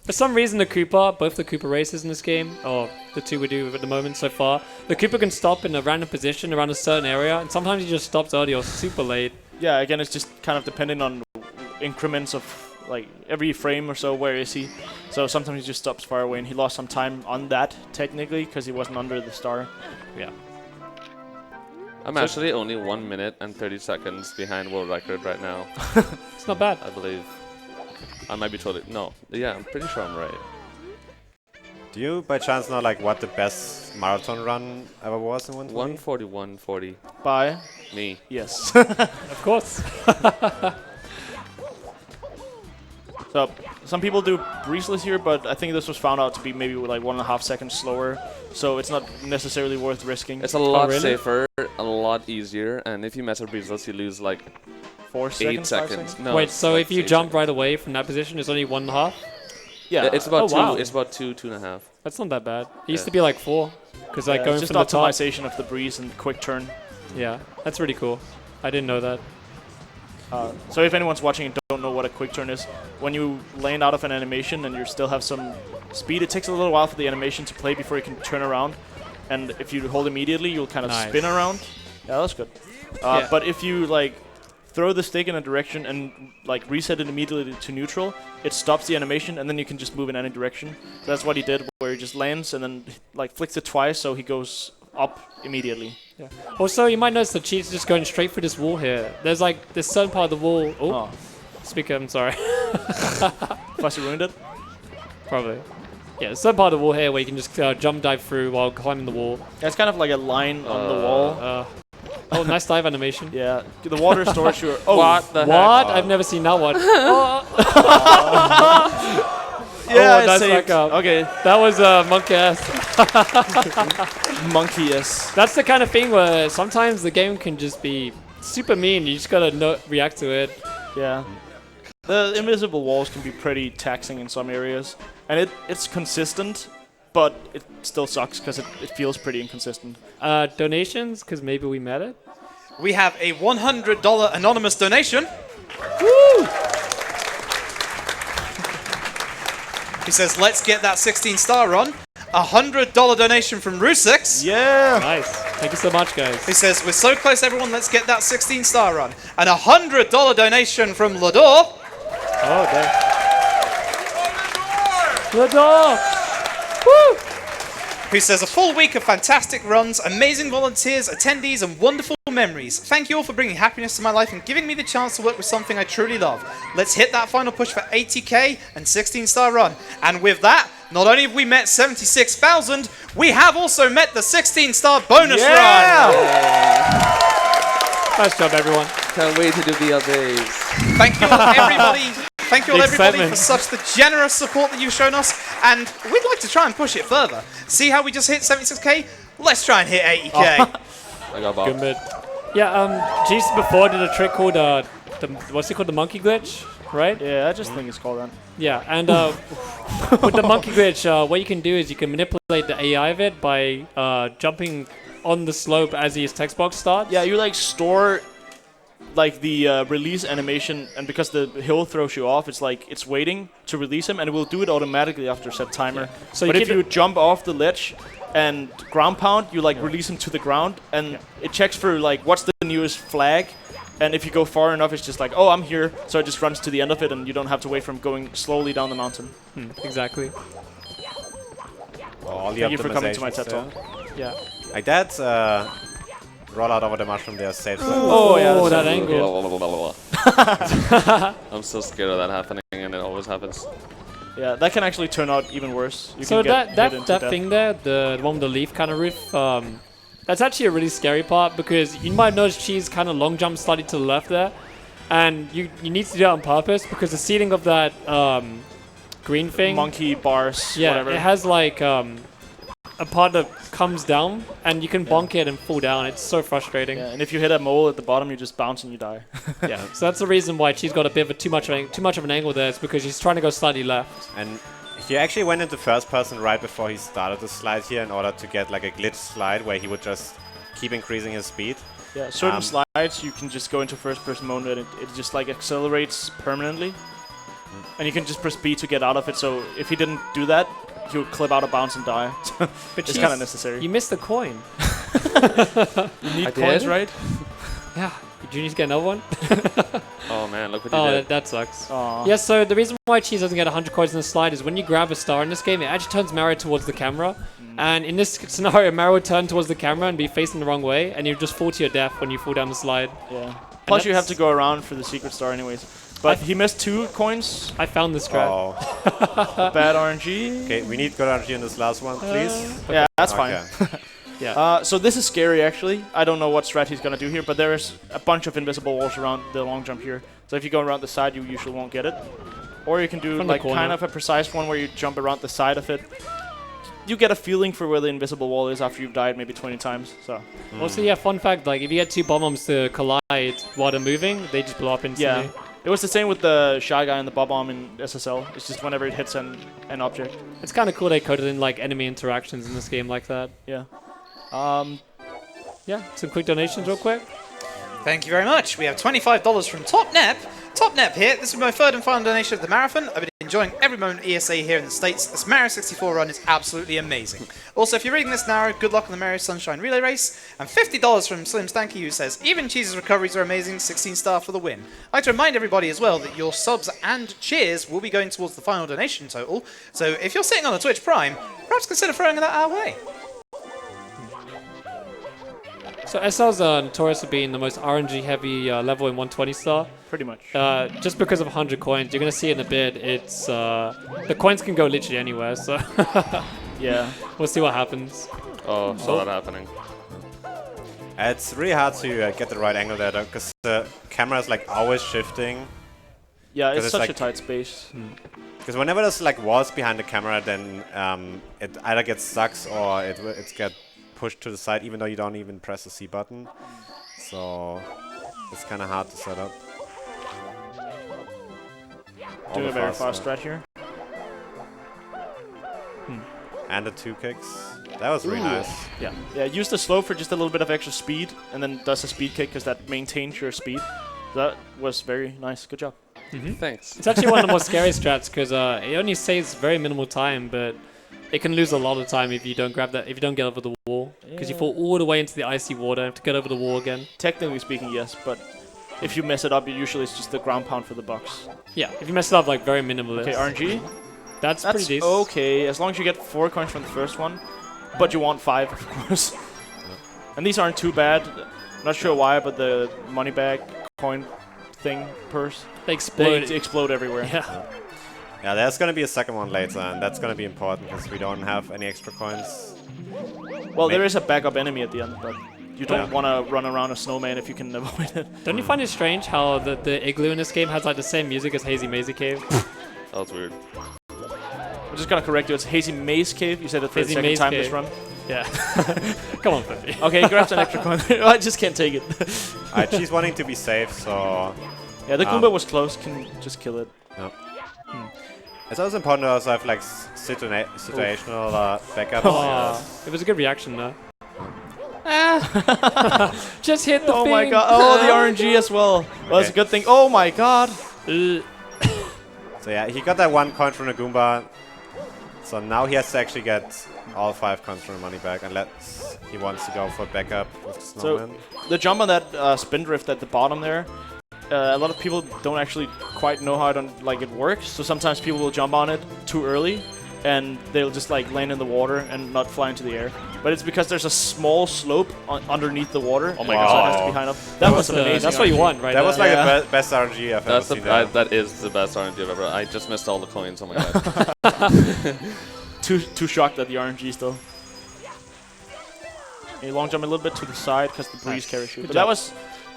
For some reason, the Koopa, both the Koopa races in this game, or the two we do at the moment so far, the Koopa can stop in a random position around a certain area, and sometimes he just stops early or super late. Yeah, again, it's just kind of dependent on increments of like every frame or so. Where is he? So sometimes he just stops far away, and he lost some time on that technically because he wasn't under the star. Yeah. I'm actually only 1 minute and 30 seconds behind world record right now, It's not bad. I believe. I might be totally... No. Yeah, I'm pretty sure I'm right. Do you by chance know like what the best marathon run ever was in 120? 141.40. By Me. yes. Of course. So some people do breezeless here, but I think this was found out to be maybe like 1.5 seconds slower. So it's not necessarily worth risking. It's a lot really? safer, a lot easier, and if you mess with breezes, you lose like 4 8 seconds. 5 seconds. No, Wait, it's so like if you 8 jump seconds. right away from that position, it's only 1.5? Yeah, It's about Oh, two. wow. It's about 2.5. That's not that bad. It used Yeah. to be like 4, because like yeah, going it's just from the top. optimization of the breeze and quick turn. Yeah, that's really cool. I didn't know that. So if anyone's watching and don't know what a quick turn is, when you land out of an animation and you still have some speed, it takes a little while for the animation to play before you can turn around. And if you hold immediately, you'll kind of Nice. spin around. Yeah, that's good. Yeah. But if you like throw the stick in a direction and like reset it immediately to neutral, it stops the animation and then you can just move in any direction. So that's what he did, where he just lands and then like flicks it twice, so he goes up immediately. Yeah. Also, you might notice the cheats just going straight through this wall here. There's like this certain part of the wall. Oh, Oh, speaker, I'm sorry. Fussy ruined it. Probably. Yeah, there's some part of the wall here where you can just jump dive through while climbing the wall. Yeah, it's kind of like a line on the wall. Oh, nice dive animation. Yeah, the water storage. Oh, What the heck? What? I've never seen that one. yeah, that's saved. like a- Okay, That was monkey ass. monkey, yes. That's the kind of thing where sometimes the game can just be super mean. You just gotta react to it. Yeah. The invisible walls can be pretty taxing in some areas. And it's consistent, but it still sucks because it feels pretty inconsistent. Donations, because maybe we met it. We have a $100 anonymous donation. Woo! He says, let's get that 16-star run. A $100 donation from Rusix. Yeah! Nice. Thank you so much, guys. He says, we're so close, everyone, let's get that 16-star run. And a $100 donation from Lador. Oh, damn. The door! Woo! Who says, a full week of fantastic runs, amazing volunteers, attendees, and wonderful memories. Thank you all for bringing happiness to my life and giving me the chance to work with something I truly love. Let's hit that final push for 80k and 16-star run. And with that, not only have we met 76,000, we have also met the 16-star bonus run. Nice job, everyone. Can't wait to do the others. Thank you all, everybody. Thank you all, everybody, Excitement. for such the generous support that you've shown us. And we'd like to try and push it further. See how we just hit 76k? Let's try and hit 80k. I got Bob. Good mid. Yeah, Jeeves before did a trick called, what's it called? The monkey glitch, right? Yeah, I just think it's called that. Yeah, and with the monkey glitch, what you can do is you can manipulate the AI of it by jumping on the slope as his text box starts. Yeah, you like store like the release animation, and because the hill throws you off, it's like it's waiting to release him, and it will do it automatically after a set timer. Yeah. So but you if you jump off the ledge and ground pound, you like release him to the ground, and it checks for like what's the newest flag. And if you go far enough, it's just like, oh, I'm here. So it just runs to the end of it, and you don't have to wait for him going slowly down the mountain. Exactly. All the Thank you for coming to my optimizations TED there. Talk. Yeah. Like that, roll out over the mushroom there saves it. Oh, yeah. Oh, that's that really angle. I'm so scared of that happening, and it always happens. Yeah, that can actually turn out even worse. You So can get hit that into that death. thing there, the one with the leaf kind of roof, that's actually a really scary part because you might notice she's kind of long jump slightly to the left there, and you need to do that on purpose because the ceiling of that green thing, Monkey bars, yeah, whatever. it has like a part that comes down, and you can bonk it and fall down. It's so frustrating. Yeah, and if you hit a mole at the bottom, you just bounce and you die. Yeah. So that's the reason why she's got a bit of too much of an angle there. It's because she's trying to go slightly left. And he actually went into first person right before he started the slide here in order to get like a glitch slide where he would just keep increasing his speed. Yeah, certain slides you can just go into first person mode and it just like accelerates permanently. And you can just press B to get out of it, so if he didn't do that, he would clip out of bounds and die. But it's kind of necessary. You missed the coin. You need I coins, did? right? Yeah. Do you need to get another one? Oh man, look what you Oh, did. that sucks. Aw. Yeah, so the reason why Cheese doesn't get 100 coins in the slide is when you grab a star in this game, it actually turns Mario towards the camera. And in this scenario, Mario would turn towards the camera and be facing the wrong way, and you just fall to your death when you fall down the slide. Yeah. Plus you have that's- to go around for the secret star anyways. But he missed 2 coins. I found this strat. Oh. Bad RNG. Okay, we need good energy in this last one, please. Yeah, that's Okay. fine. Yeah. So this is scary actually. I don't know what strat he's gonna do here, but there's a bunch of invisible walls around the long jump here. So if you go around the side, you usually won't get it. Or you can do From the like corner. kind of a precise one where you jump around the side of it. You get a feeling for where the invisible wall is after you've died maybe 20 times. So Also, yeah, fun fact, like, if you get 2 Bob-ombs to collide while they're moving, they just blow up instantly. yeah. It was the same with the Shy Guy and the Bob-omb in SSL. It's just whenever it hits an object. It's kind of cool they coded in, like, enemy interactions in this game like that. Yeah. Yeah, some quick donations real quick. Thank you very much. We have $25 from TopNep. TopNep here. This is my third and final donation of the marathon. I've been enjoying every moment of ESA here in the States. This Mario 64 run is absolutely amazing. Also, if you're reading this now, good luck on the Mario Sunshine Relay Race. And $50 from Slim Stanky, who says, even Cheese's recoveries are amazing, 16-star for the win. I'd like to remind everybody as well that your subs and cheers will be going towards the final donation total. So if you're sitting on a Twitch Prime, perhaps consider throwing that our way. So SL's notorious for being the most RNG-heavy level in 120 star. Pretty much. Just because of 100 coins. You're going to see it in a bit. It's the coins can go literally anywhere, so Yeah. we'll see what happens. Oh, saw that happening. It's really hard to get the right angle there, though, because the camera is like always shifting. Yeah, it's it's such like- a tight space. Because whenever there's like walls behind the camera, then it either gets stuck or it's get pushed to the side, even though you don't even press the C button. So It's kind of hard to set up. Doing a very fast strat here. And the 2 kicks. That was really nice. Yeah. Yeah, use the slow for just a little bit of extra speed, and then does a speed kick because that maintains your speed. That was very nice. Good job. Thanks. It's actually one of the more scary strats because it only saves very minimal time, but it can lose a lot of time if you don't grab that. If you don't get over the wall, because you fall all the way into the icy water and have to get over the wall again. Technically speaking, yes, but if you mess it up, usually it's just the ground pound for the box. Yeah, if you mess it up like very minimalist. Okay, RNG. That's pretty decent. Okay, as long as you get 4 coins from the first one, but you want 5, of course. And these aren't too bad. Not sure why, but the money bag coin thing purse, They explode. they explode everywhere. Yeah. Yeah, there's gonna be a second one later, and that's gonna be important because we don't have any extra coins. Well, there is a backup enemy at the end, but you don't want to run around a snowman if you can avoid it. Don't you find it strange how the igloo in this game has like the same music as Hazy Mazy Cave? That was weird. I'm just gonna correct you. It's Hazy Maze Cave. You said it for the Hazy second Maze time Cave. this run. Yeah. Come on, Fifi. Okay, grab an extra coin. I just can't take it. Alright, she's wanting to be safe, so Yeah, the Goomba was close. Can just kill it. it's also important to also have like situational backups. Oh, it was a good reaction though. Just hit the Oh thing. my god. Oh, the RNG as well. Well, that's a good thing. Oh my god. So yeah, he got that 1 coin from the Goomba. So now he has to actually get all 5 coins from the money back, unless he wants to go for backup with the Snowman. The jump on that spin drift at the bottom there, a lot of people don't actually quite know how it works. So sometimes people will jump on it too early, and they'll just like land in the water and not fly into the air. But it's because there's a small slope underneath the water. Oh my So it god. has to be kind of. That was amazing. That's what you want, right? That was there. like the best RNG I've ever That's seen. that is the best RNG I've ever. I just missed all the coins. Oh my god. Too shocked at the RNG still. Okay, long jump a little bit to the side because the breeze carries you. But that was,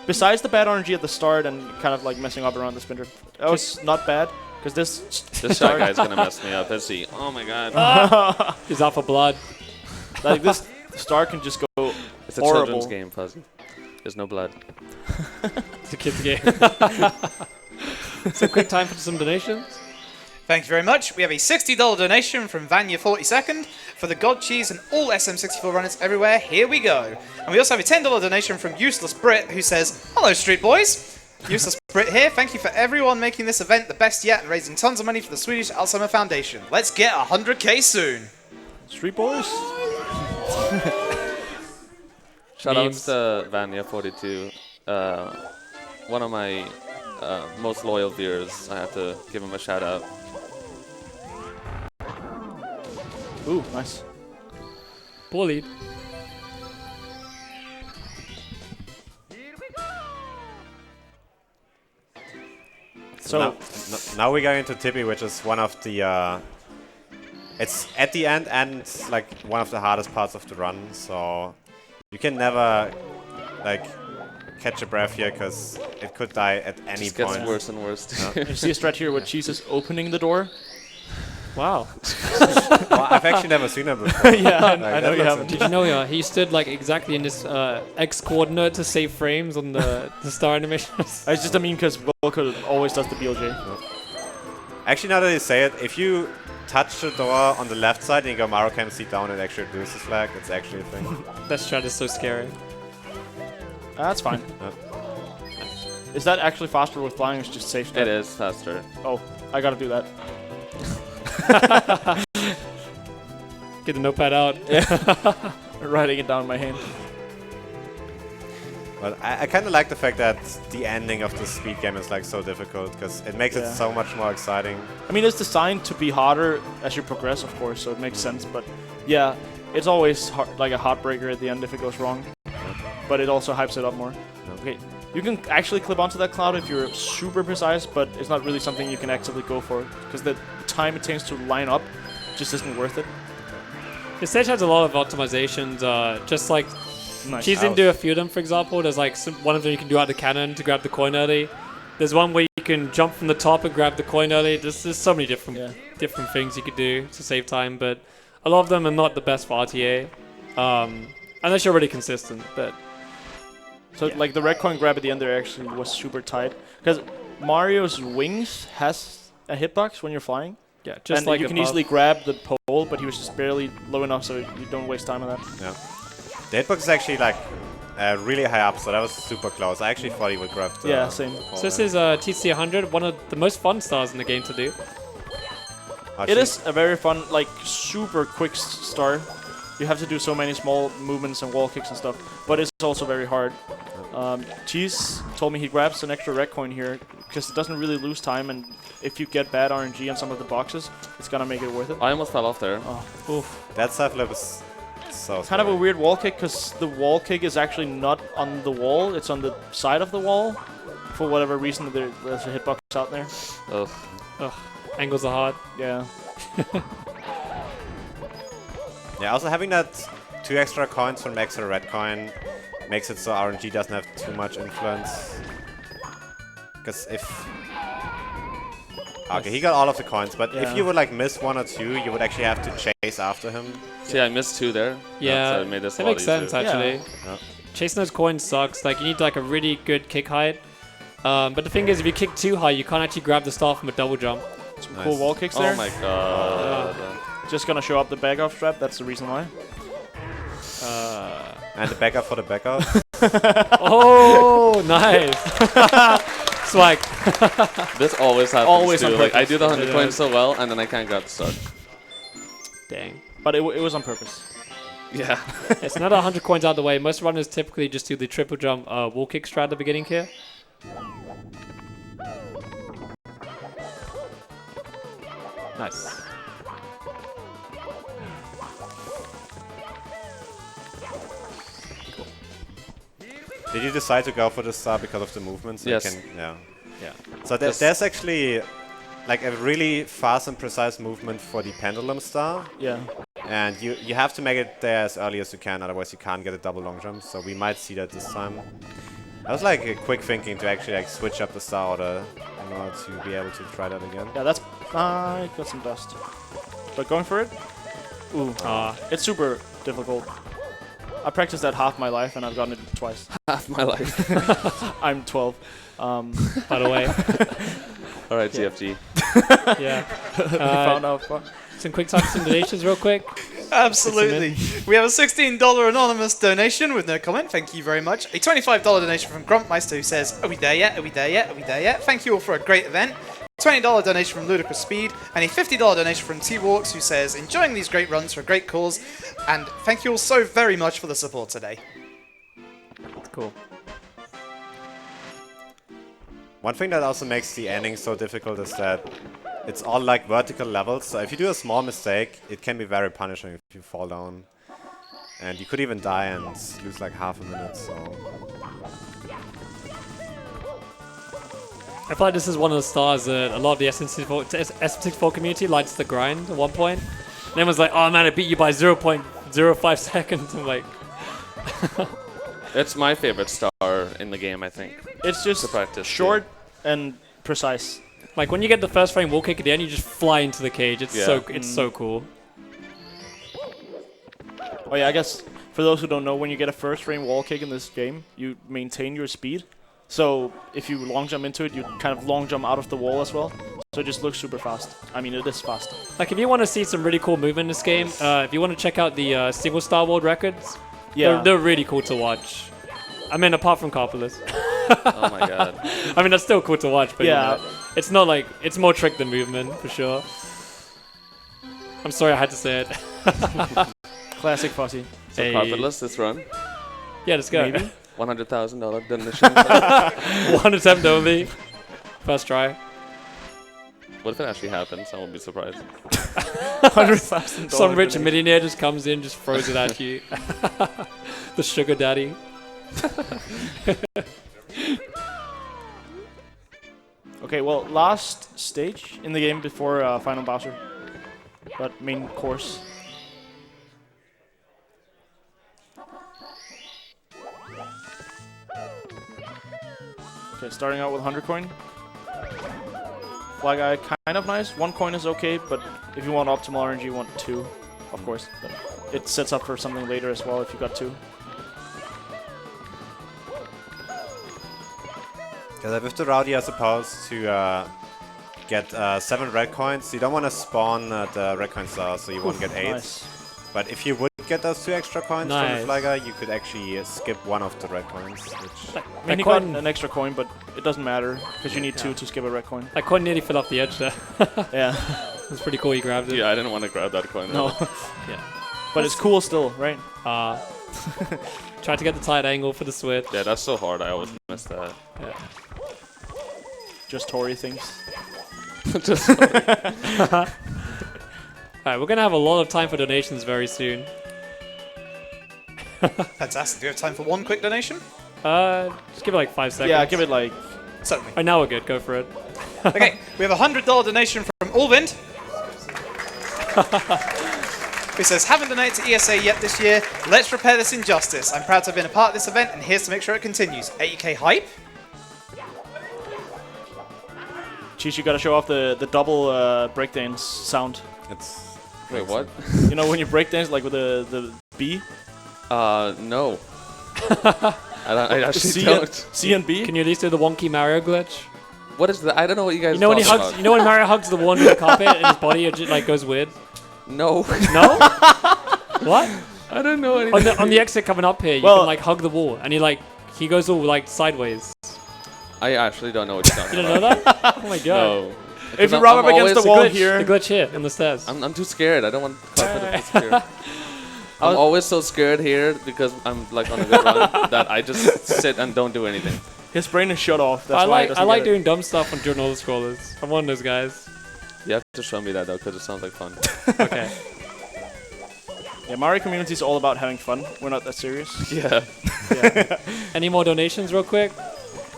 besides the bad RNG at the start and kind of like messing up around the spin drift, that was not bad. Because This shot guy's gonna mess me up. Is he? Oh my god. He's out for blood. like this star can just go It's a horrible. children's game, Fuzzy. There's no blood. It's a kid's game. So quick time for some donations. Thank you very much. We have a $60 donation from Vanya42nd for the God Cheese and all SM64 runners everywhere. Here we go. And we also have a $10 donation from Useless Brit who says, "Hello, Street Boys. Useless Brit here. Thank you for everyone making this event the best yet and raising tons of money for the Swedish Alzheimer Foundation. Let's get 100k soon." Street Boys. Shout outs to Vanya42. One of my most loyal viewers. I have to give him a shout out. Ooh, nice. Ball lead. So now we're going into Tippy, which is one of the it's at the end and like one of the hardest parts of the run. So you can never like catch a breath here because it could die at any It point. gets worse and worse. You see a strat here where Cheese is opening the door. Wow. Well, I've actually never seen him before. Yeah, Like, I know that you looks haven't. Did you know he stood like exactly in this X coordinate to save frames on the star animations? It's just a meme because Wilco always does the BLJ. Actually, now that you say it, if you touch the door on the left side and you go Mario Cam seat down, it actually reduces flag. It's actually a thing. That strat is so scary. That's fine. Yeah. Is that actually faster with flying or is it just safe strat? It is faster. Oh, I gotta do that. Get the notepad out. Writing it down in my hand. But I kind of like the fact that the ending of the speed game is like so difficult because it makes it so much more exciting. I mean, it's designed to be harder as you progress, of course, so it makes sense. But yeah, it's always like a heartbreaker at the end if it goes wrong. But it also hypes it up more. Okay, you can actually clip onto that cloud if you're super precise, but it's not really something you can actively go for because the time it takes to line up just isn't worth it. The stage has a lot of optimizations, just like Nice. Cheese didn't do a few of them, for example. There's like one of them you can do out the cannon to grab the coin early. There's one where you can jump from the top and grab the coin early. There's so many different things you could do to save time, but a lot of them are not the best for RTA. Unless you're really consistent, but So like the red coin grab at the end there actually was super tight. Because Mario's wings has a hitbox when you're flying. Yeah, just and like you can above. easily grab the pole, but he was just barely low enough so you don't waste time on that. Yeah. The hitbox is actually like really high up, so that was super close. I actually thought he would grab the Yeah, same. pole So this there. is TC 100, one of the most fun stars in the game to do. Oh, It shit. is a very fun, like, super quick star. You have to do so many small movements and wall kicks and stuff, but it's also very hard. Cheese told me he grabs an extra red coin here because it doesn't really lose time, and if you get bad RNG on some of the boxes, it's gonna make it worth it. I almost fell off there. Oh, oof. That side flip is so Kind of a scary. weird wall kick because the wall kick is actually not on the wall, it's on the side of the wall. For whatever reason, there's a hitbox out there. Ugh. Ugh, angles are hard. Yeah. Yeah, also having that 2 extra coins from extra red coin makes it so RNG doesn't have too much influence. Because if... Okay, he got all of the coins, but Yeah. if you would like miss 1 or 2, you would actually have to chase after him. See, I missed 2 there. Yeah, So it made this a that lot makes sense easier. actually. Yeah. Chasing those coins sucks. Like you need like a really good kick height. But the thing is, if you kick too high, you can't actually grab the star from a double jump. Some Nice. cool wall kicks there. Oh my god. Just gonna show up the bag off strap, that's the reason why. And the backup for the backup. Oh, nice. Swag. This always happens Always too. on Like I purpose. do the 100 Yeah. coins so well, and then I can't grab the start. Dang. But it was on purpose. Yeah. It's another 100 coins out of the way. Most runners typically just do the triple jump wall kick strat at the beginning here. Nice. Did you decide to go for the star because of the movement? So you Yes. yeah. Yeah. So there's actually like a really fast and precise movement for the pendulum star. Yeah. And you have to make it there as early as you can, otherwise you can't get a double long jump. So we might see that this time. That was like a quick thinking to actually like switch up the star order in order to be able to try that again. Yeah, that's... I got some dust. But going for it? Ooh. It's super difficult. I practiced that half my life and I've gotten it twice. Half my life. I'm 12. By the way. All right, TFG. Yeah. Found out. Some quick time simulations real quick. Absolutely. We have a $16 anonymous donation with no comment. Thank you very much. A $25 donation from Grumpmeister who says, "Are we there yet? Are we there yet? Are we there yet?" Thank you all for a great event. $20 donation from Ludicrous Speed and a $50 donation from T-Walks who says, "Enjoying these great runs for a great cause." And thank you all so very much for the support today. Cool. One thing that also makes the ending so difficult is that it's all like vertical levels, so if you do a small mistake, it can be very punishing if you fall down. And you could even die and lose like half a minute, so... I feel like this is one of the stars that a lot of the SM64 community likes to grind at one point. And everyone's like, oh man, I beat you by 0.05 seconds. I'm like... It's my favorite star in the game, I think. It's just To practice, short and precise. Like when you get the first frame wall kick at the end, you just fly into the cage. It's Yeah. so cool. Oh yeah, I guess for those who don't know, when you get a first frame wall kick in this game, you maintain your speed. So if you long jump into it, you kind of long jump out of the wall as well. So it just looks super fast. I mean, it is fast. Like if you want to see some really cool movement in this game, if you want to check out the single star world records, Yeah. they're really cool to watch. I mean, apart from Carpulus. Oh my god. I mean, that's still cool to watch, but Yeah. you know, it's not like, it's more trick than movement, for sure. I'm sorry I had to say it. Classic Fuzzy. So Hey. Carpetless, this run. Yeah, let's go. Maybe. $100,000 donation. One attempt only. First try. What if it actually happens? I won't be surprised. $100,000. Some rich donation. millionaire just comes in, just throws it at you. The sugar daddy. Okay, well, last stage in the game before Final Bowser. But main course. Okay, starting out with 100 coin. Fly guy, kind of nice. 1 coin is okay, but if you want optimal RNG, you want 2, of course. But it sets up for something later as well if you got 2. Because with the route you're supposed to get 7 red coins. You don't want to spawn the red coin star, so you won't get 8. Nice. But if you would get those 2 extra coins from the Nice. flagger, you could actually skip one of the red coins. Which I mean, he coin- got an extra coin, but it doesn't matter because you need 2 to skip a red coin. That coin nearly fell off the edge there. Yeah. It's pretty cool. You grabbed it. Yeah, I didn't want to grab that coin. No. Yeah. But it's cool still, right? Try to get the tight angle for the switch. Yeah, that's so hard. I always miss that. Yeah. Just Tory things. Just Alright, we're gonna have a lot of time for donations very soon. Fantastic. Do you have time for one quick donation? Just give it like 5 seconds. Yeah, give it like... Certainly. Right, now we're good. Go for it. Okay, we have a $100 donation from Ulvind. Who says, haven't donated to ESA yet this year. Let's repair this injustice. I'm proud to have been a part of this event, and here's to make sure it continues. 80k hype. Cheese, you gotta show off the double breakdance sound. it's wait, what? You know when you breakdance like with the B? No. I actually C don't. and, C and B? Can you at least do the wonky Mario glitch? What is that? I don't know what you guys. You know when he talking hugs. about. You know when Mario hugs the wall with the carpet and his body just like goes weird. No. No. What? I don't know anything. On the exit coming up here, you Well- can like hug the wall, and he goes all like sideways. I actually don't know what you're talking You didn't about. know that? Oh my god. No. If you I'm rub up against always- the wall glitch, here... The glitch here in the stairs. I'm too scared. I don't want carpet to be scared. I'm always so scared here because I'm like on a good run that I just sit and don't do anything. His brain is shut off. That's I why he like doesn't get it. doing dumb stuff on journal scrollers. I'm one of those guys. You have to show me that though, because it sounds like fun. Okay. Yeah, Mario community is all about having fun. We're not that serious. Yeah. Any more donations, real quick?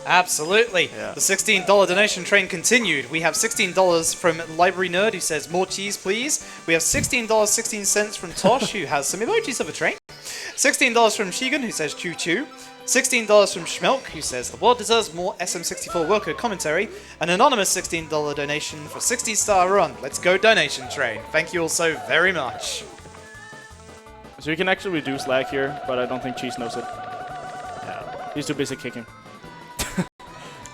Absolutely. Yeah. The $16 donation train continued. We have $16 from Library Nerd, who says, more cheese, please. We have $16.16 from Tosh, who has some emojis of a train. $16 from Shigun, who says, choo choo. $16 from Schmelk, who says, the world deserves more SM64 worker commentary. An anonymous $16 donation for 60-star run. Let's go donation train. Thank you all so very much. So you can actually reduce lag here, but I don't think Cheese knows it. Yeah. He's too busy kicking.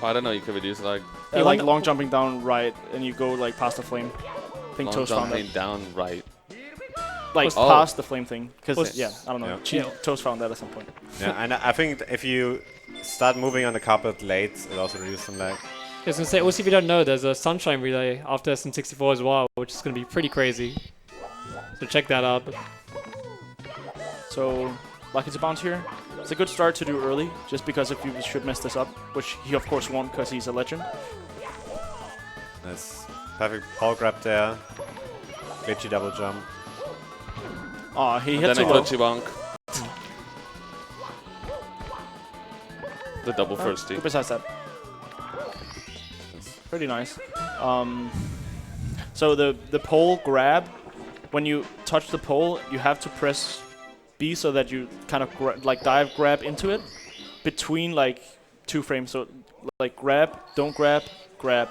Oh, I don't know. You could reduce like Like long jumping down right, and you go like past the flame. I think long Toast found jumping that. down right. Like Oh. past the flame thing. Because, Yeah. yeah, I don't know. Yeah. Toast found that at some point. yeah, and I think if you start moving on the carpet late, it also reduces some lag. I was gonna say, also if you don't know, there's a Sunshine Relay after SM64 as well, which is gonna be pretty crazy. So check that out. So, Lucky to bounce here. It's a good start to do early, just because if you should mess this up, which he of course won't because he's a legend. Nice. Perfect pole grab there. Glitchy double jump. Aw, he And hit then too a low. glitchy bonk. The double first tee. Besides that. Pretty nice. So the pole grab, when you touch the pole, you have to press B so that you kind of like dive grab into it between like 2 frames. So like grab, don't grab, grab.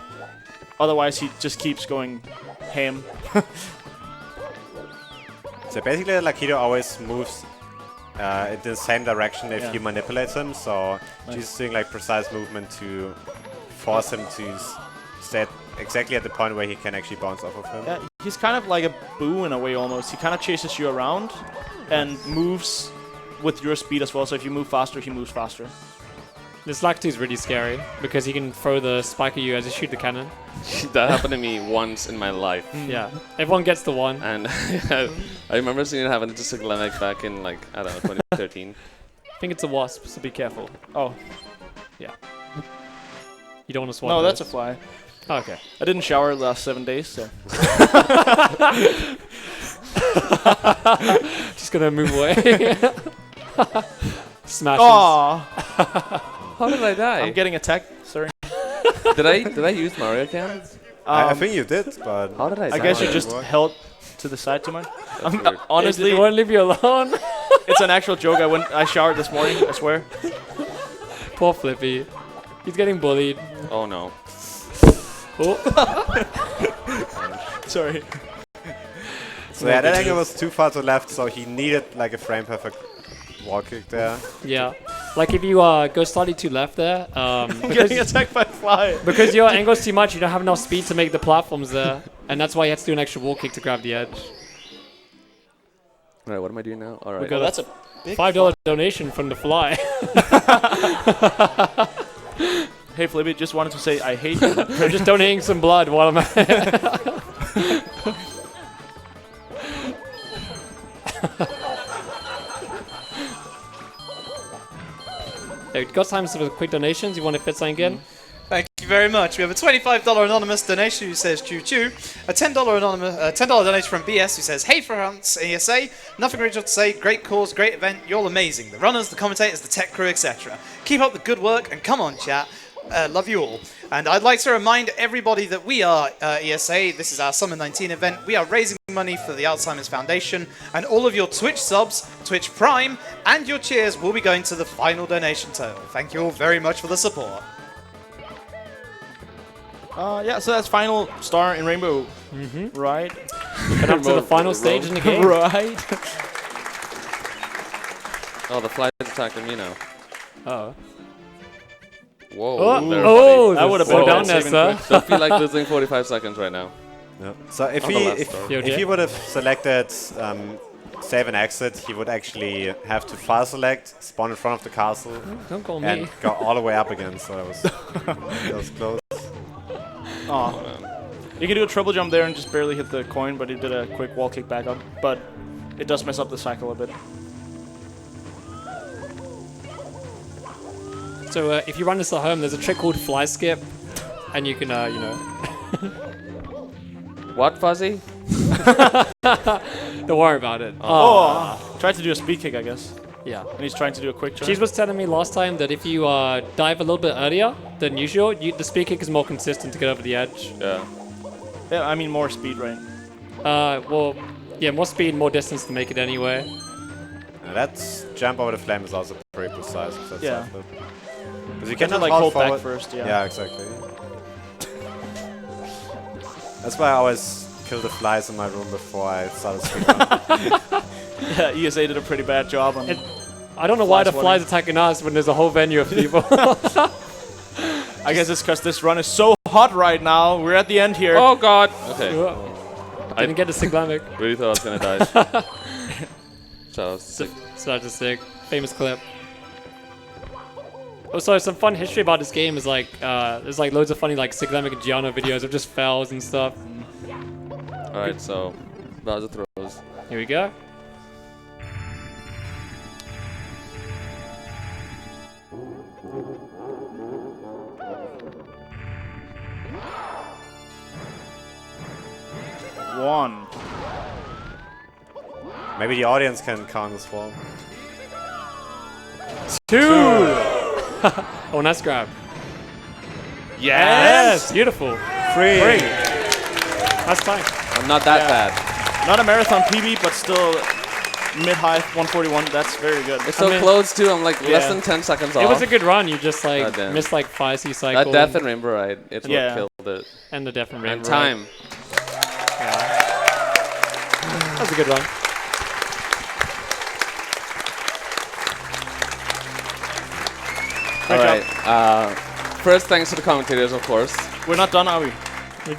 Otherwise he just keeps going ham. So basically, Lakido always moves in the same direction if Yeah. you manipulate him. So Nice. she's doing like precise movement to force him to stay exactly at the point where he can actually bounce off of him. Yeah, he's kind of like a Boo in a way almost. He kind of chases you around and moves with your speed as well. So if you move faster, he moves faster. This Lactu is really scary because he can throw the spike at you as you shoot the cannon. That happened to me once in my life. Yeah, everyone gets the one. And I remember seeing it happen to Siglenek back in like, I don't know, 2013. I think it's a wasp, so be careful. Oh, You don't want to swat no, those. that's a fly. Oh, okay. I didn't shower the last 7 days, so. Just gonna move away. Smashes. Aww, How did I die? I'm getting attacked. Sorry. Did I use Mario Cam? I think you did, but How did I die? I guess you Mario just work. held to the side too much. That's weird. Honestly, It won't leave you alone. it's an actual joke. I showered this morning, I swear. Poor Flippy. He's getting bullied. Oh no. Oh. Sorry. so yeah, that angle was too far to left, so he needed like a frame perfect wall kick there. Yeah. Like if you go slightly too left there, Getting attacked by a fly. because your angle's too much, you don't have enough speed to make the platforms there, and that's why you have to do an extra wall kick to grab the edge. All right, what am I doing now? All We right. got That's a a $5 donation from the fly. Hey, Flippy, just wanted to say I hate you. I'm just donating some blood while I'm at it. Hey, got time for quick donations? You want to fit something in? Thank you very much. We have a $25 anonymous donation who says choo choo. A $10 $10 donation from BS who says, hey France ESA, nothing original to say, great cause, great event, you're all amazing. The runners, the commentators, the tech crew, etc. Keep up the good work and come on chat. Love you all. And I'd like to remind everybody that we are ESA. This is our Summer 19 event. We are raising money for the Alzheimer's Foundation, and all of your Twitch subs, Twitch Prime, and your cheers will be going to the final donation total. Thank you all very much for the support. Yeah, so that's final star in Rainbow. Right? And up to the final stage in the game. Right. Oh, the fly's attacking me now. Oh. Whoa. Oh, there, oh, That would have slow been down there, saving sir. buddy. Don't feel like losing 45 seconds right now. Yeah. So if On the he left if, star. if he would have selected save and exit, he would actually have to file select, spawn in front of the castle, Don't call me. and go all the way up again. So that was close. Aw. You can do a triple jump there and just barely hit the coin, but he did a quick wall kick back up. But it does mess up the cycle a bit. So if you run this at home, there's a trick called fly skip, and you can, you know. What, Fuzzy? Don't worry about it. Oh! Tried to do a speed kick, I guess. Yeah. And he's trying to do a quick turn. Cheese was telling me last time that if you dive a little bit earlier than usual, the speed kick is more consistent to get over the edge. Yeah. Yeah, I mean more speed, right? Well, yeah, more speed, more distance to make it anyway. And that jump over the flame is also pretty precise. Because Yeah. Because you Can cannot like hold forward. back first, yeah. Yeah, exactly. That's why I always kill the flies in my room before I started speedrunning. Yeah, ESA did a pretty bad job on I don't know why the Flies fly's attacking us when there's a whole venue of people. I guess it's because this run is so hot right now. We're at the end here. Oh, God. Okay. Didn't get the Siglamic. Really thought I was going to die. So I was sick. So that's a sick, famous clip. Also, some fun history about this game is like, there's like loads of funny like Siglamic and Giano videos of just fells and stuff. All right, so Bowser throws. Here we go. One. Maybe the audience can count this form. 2! Oh, nice grab. Yes! Beautiful. 3. Nice time. I'm not that bad. Not a marathon PB, but still mid-high 141. That's very good. It's so mean- close, too. I'm like less Yeah. than 10 seconds off. It was a good run. You just like God damn. missed like 5C cycle. That death and rainbow ride, it's Yeah. what killed it. and the death and And rainbow. time. That was a good run. All right. First, thanks to the commentators, of course. We're not done, are we?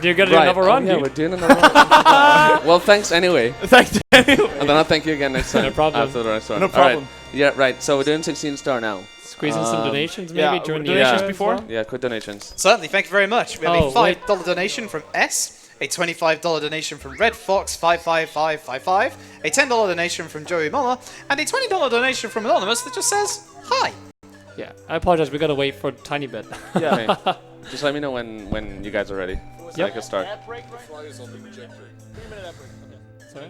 You're gonna do another run? Yeah, dude? we're doing another run. Well, thanks anyway. Thanks, Daniel. And then I'll thank you again next time. No problem. After the next one. No All right. problem. Yeah, right. So we're doing 16 star now. Squeeze in some donations maybe yeah, during the donations event as before? well? Yeah, quick donations. Certainly, thank you very much. We have Oh, a $5 donation from S, a $25 donation from Red Fox 55555, a $10 donation from Joey Muller, and a $20 donation from Anonymous that just says hi. Yeah. I apologize. We gotta wait for a tiny bit. Yeah. Okay. Just let me know when you guys are ready. So Yep. I can start. Sorry?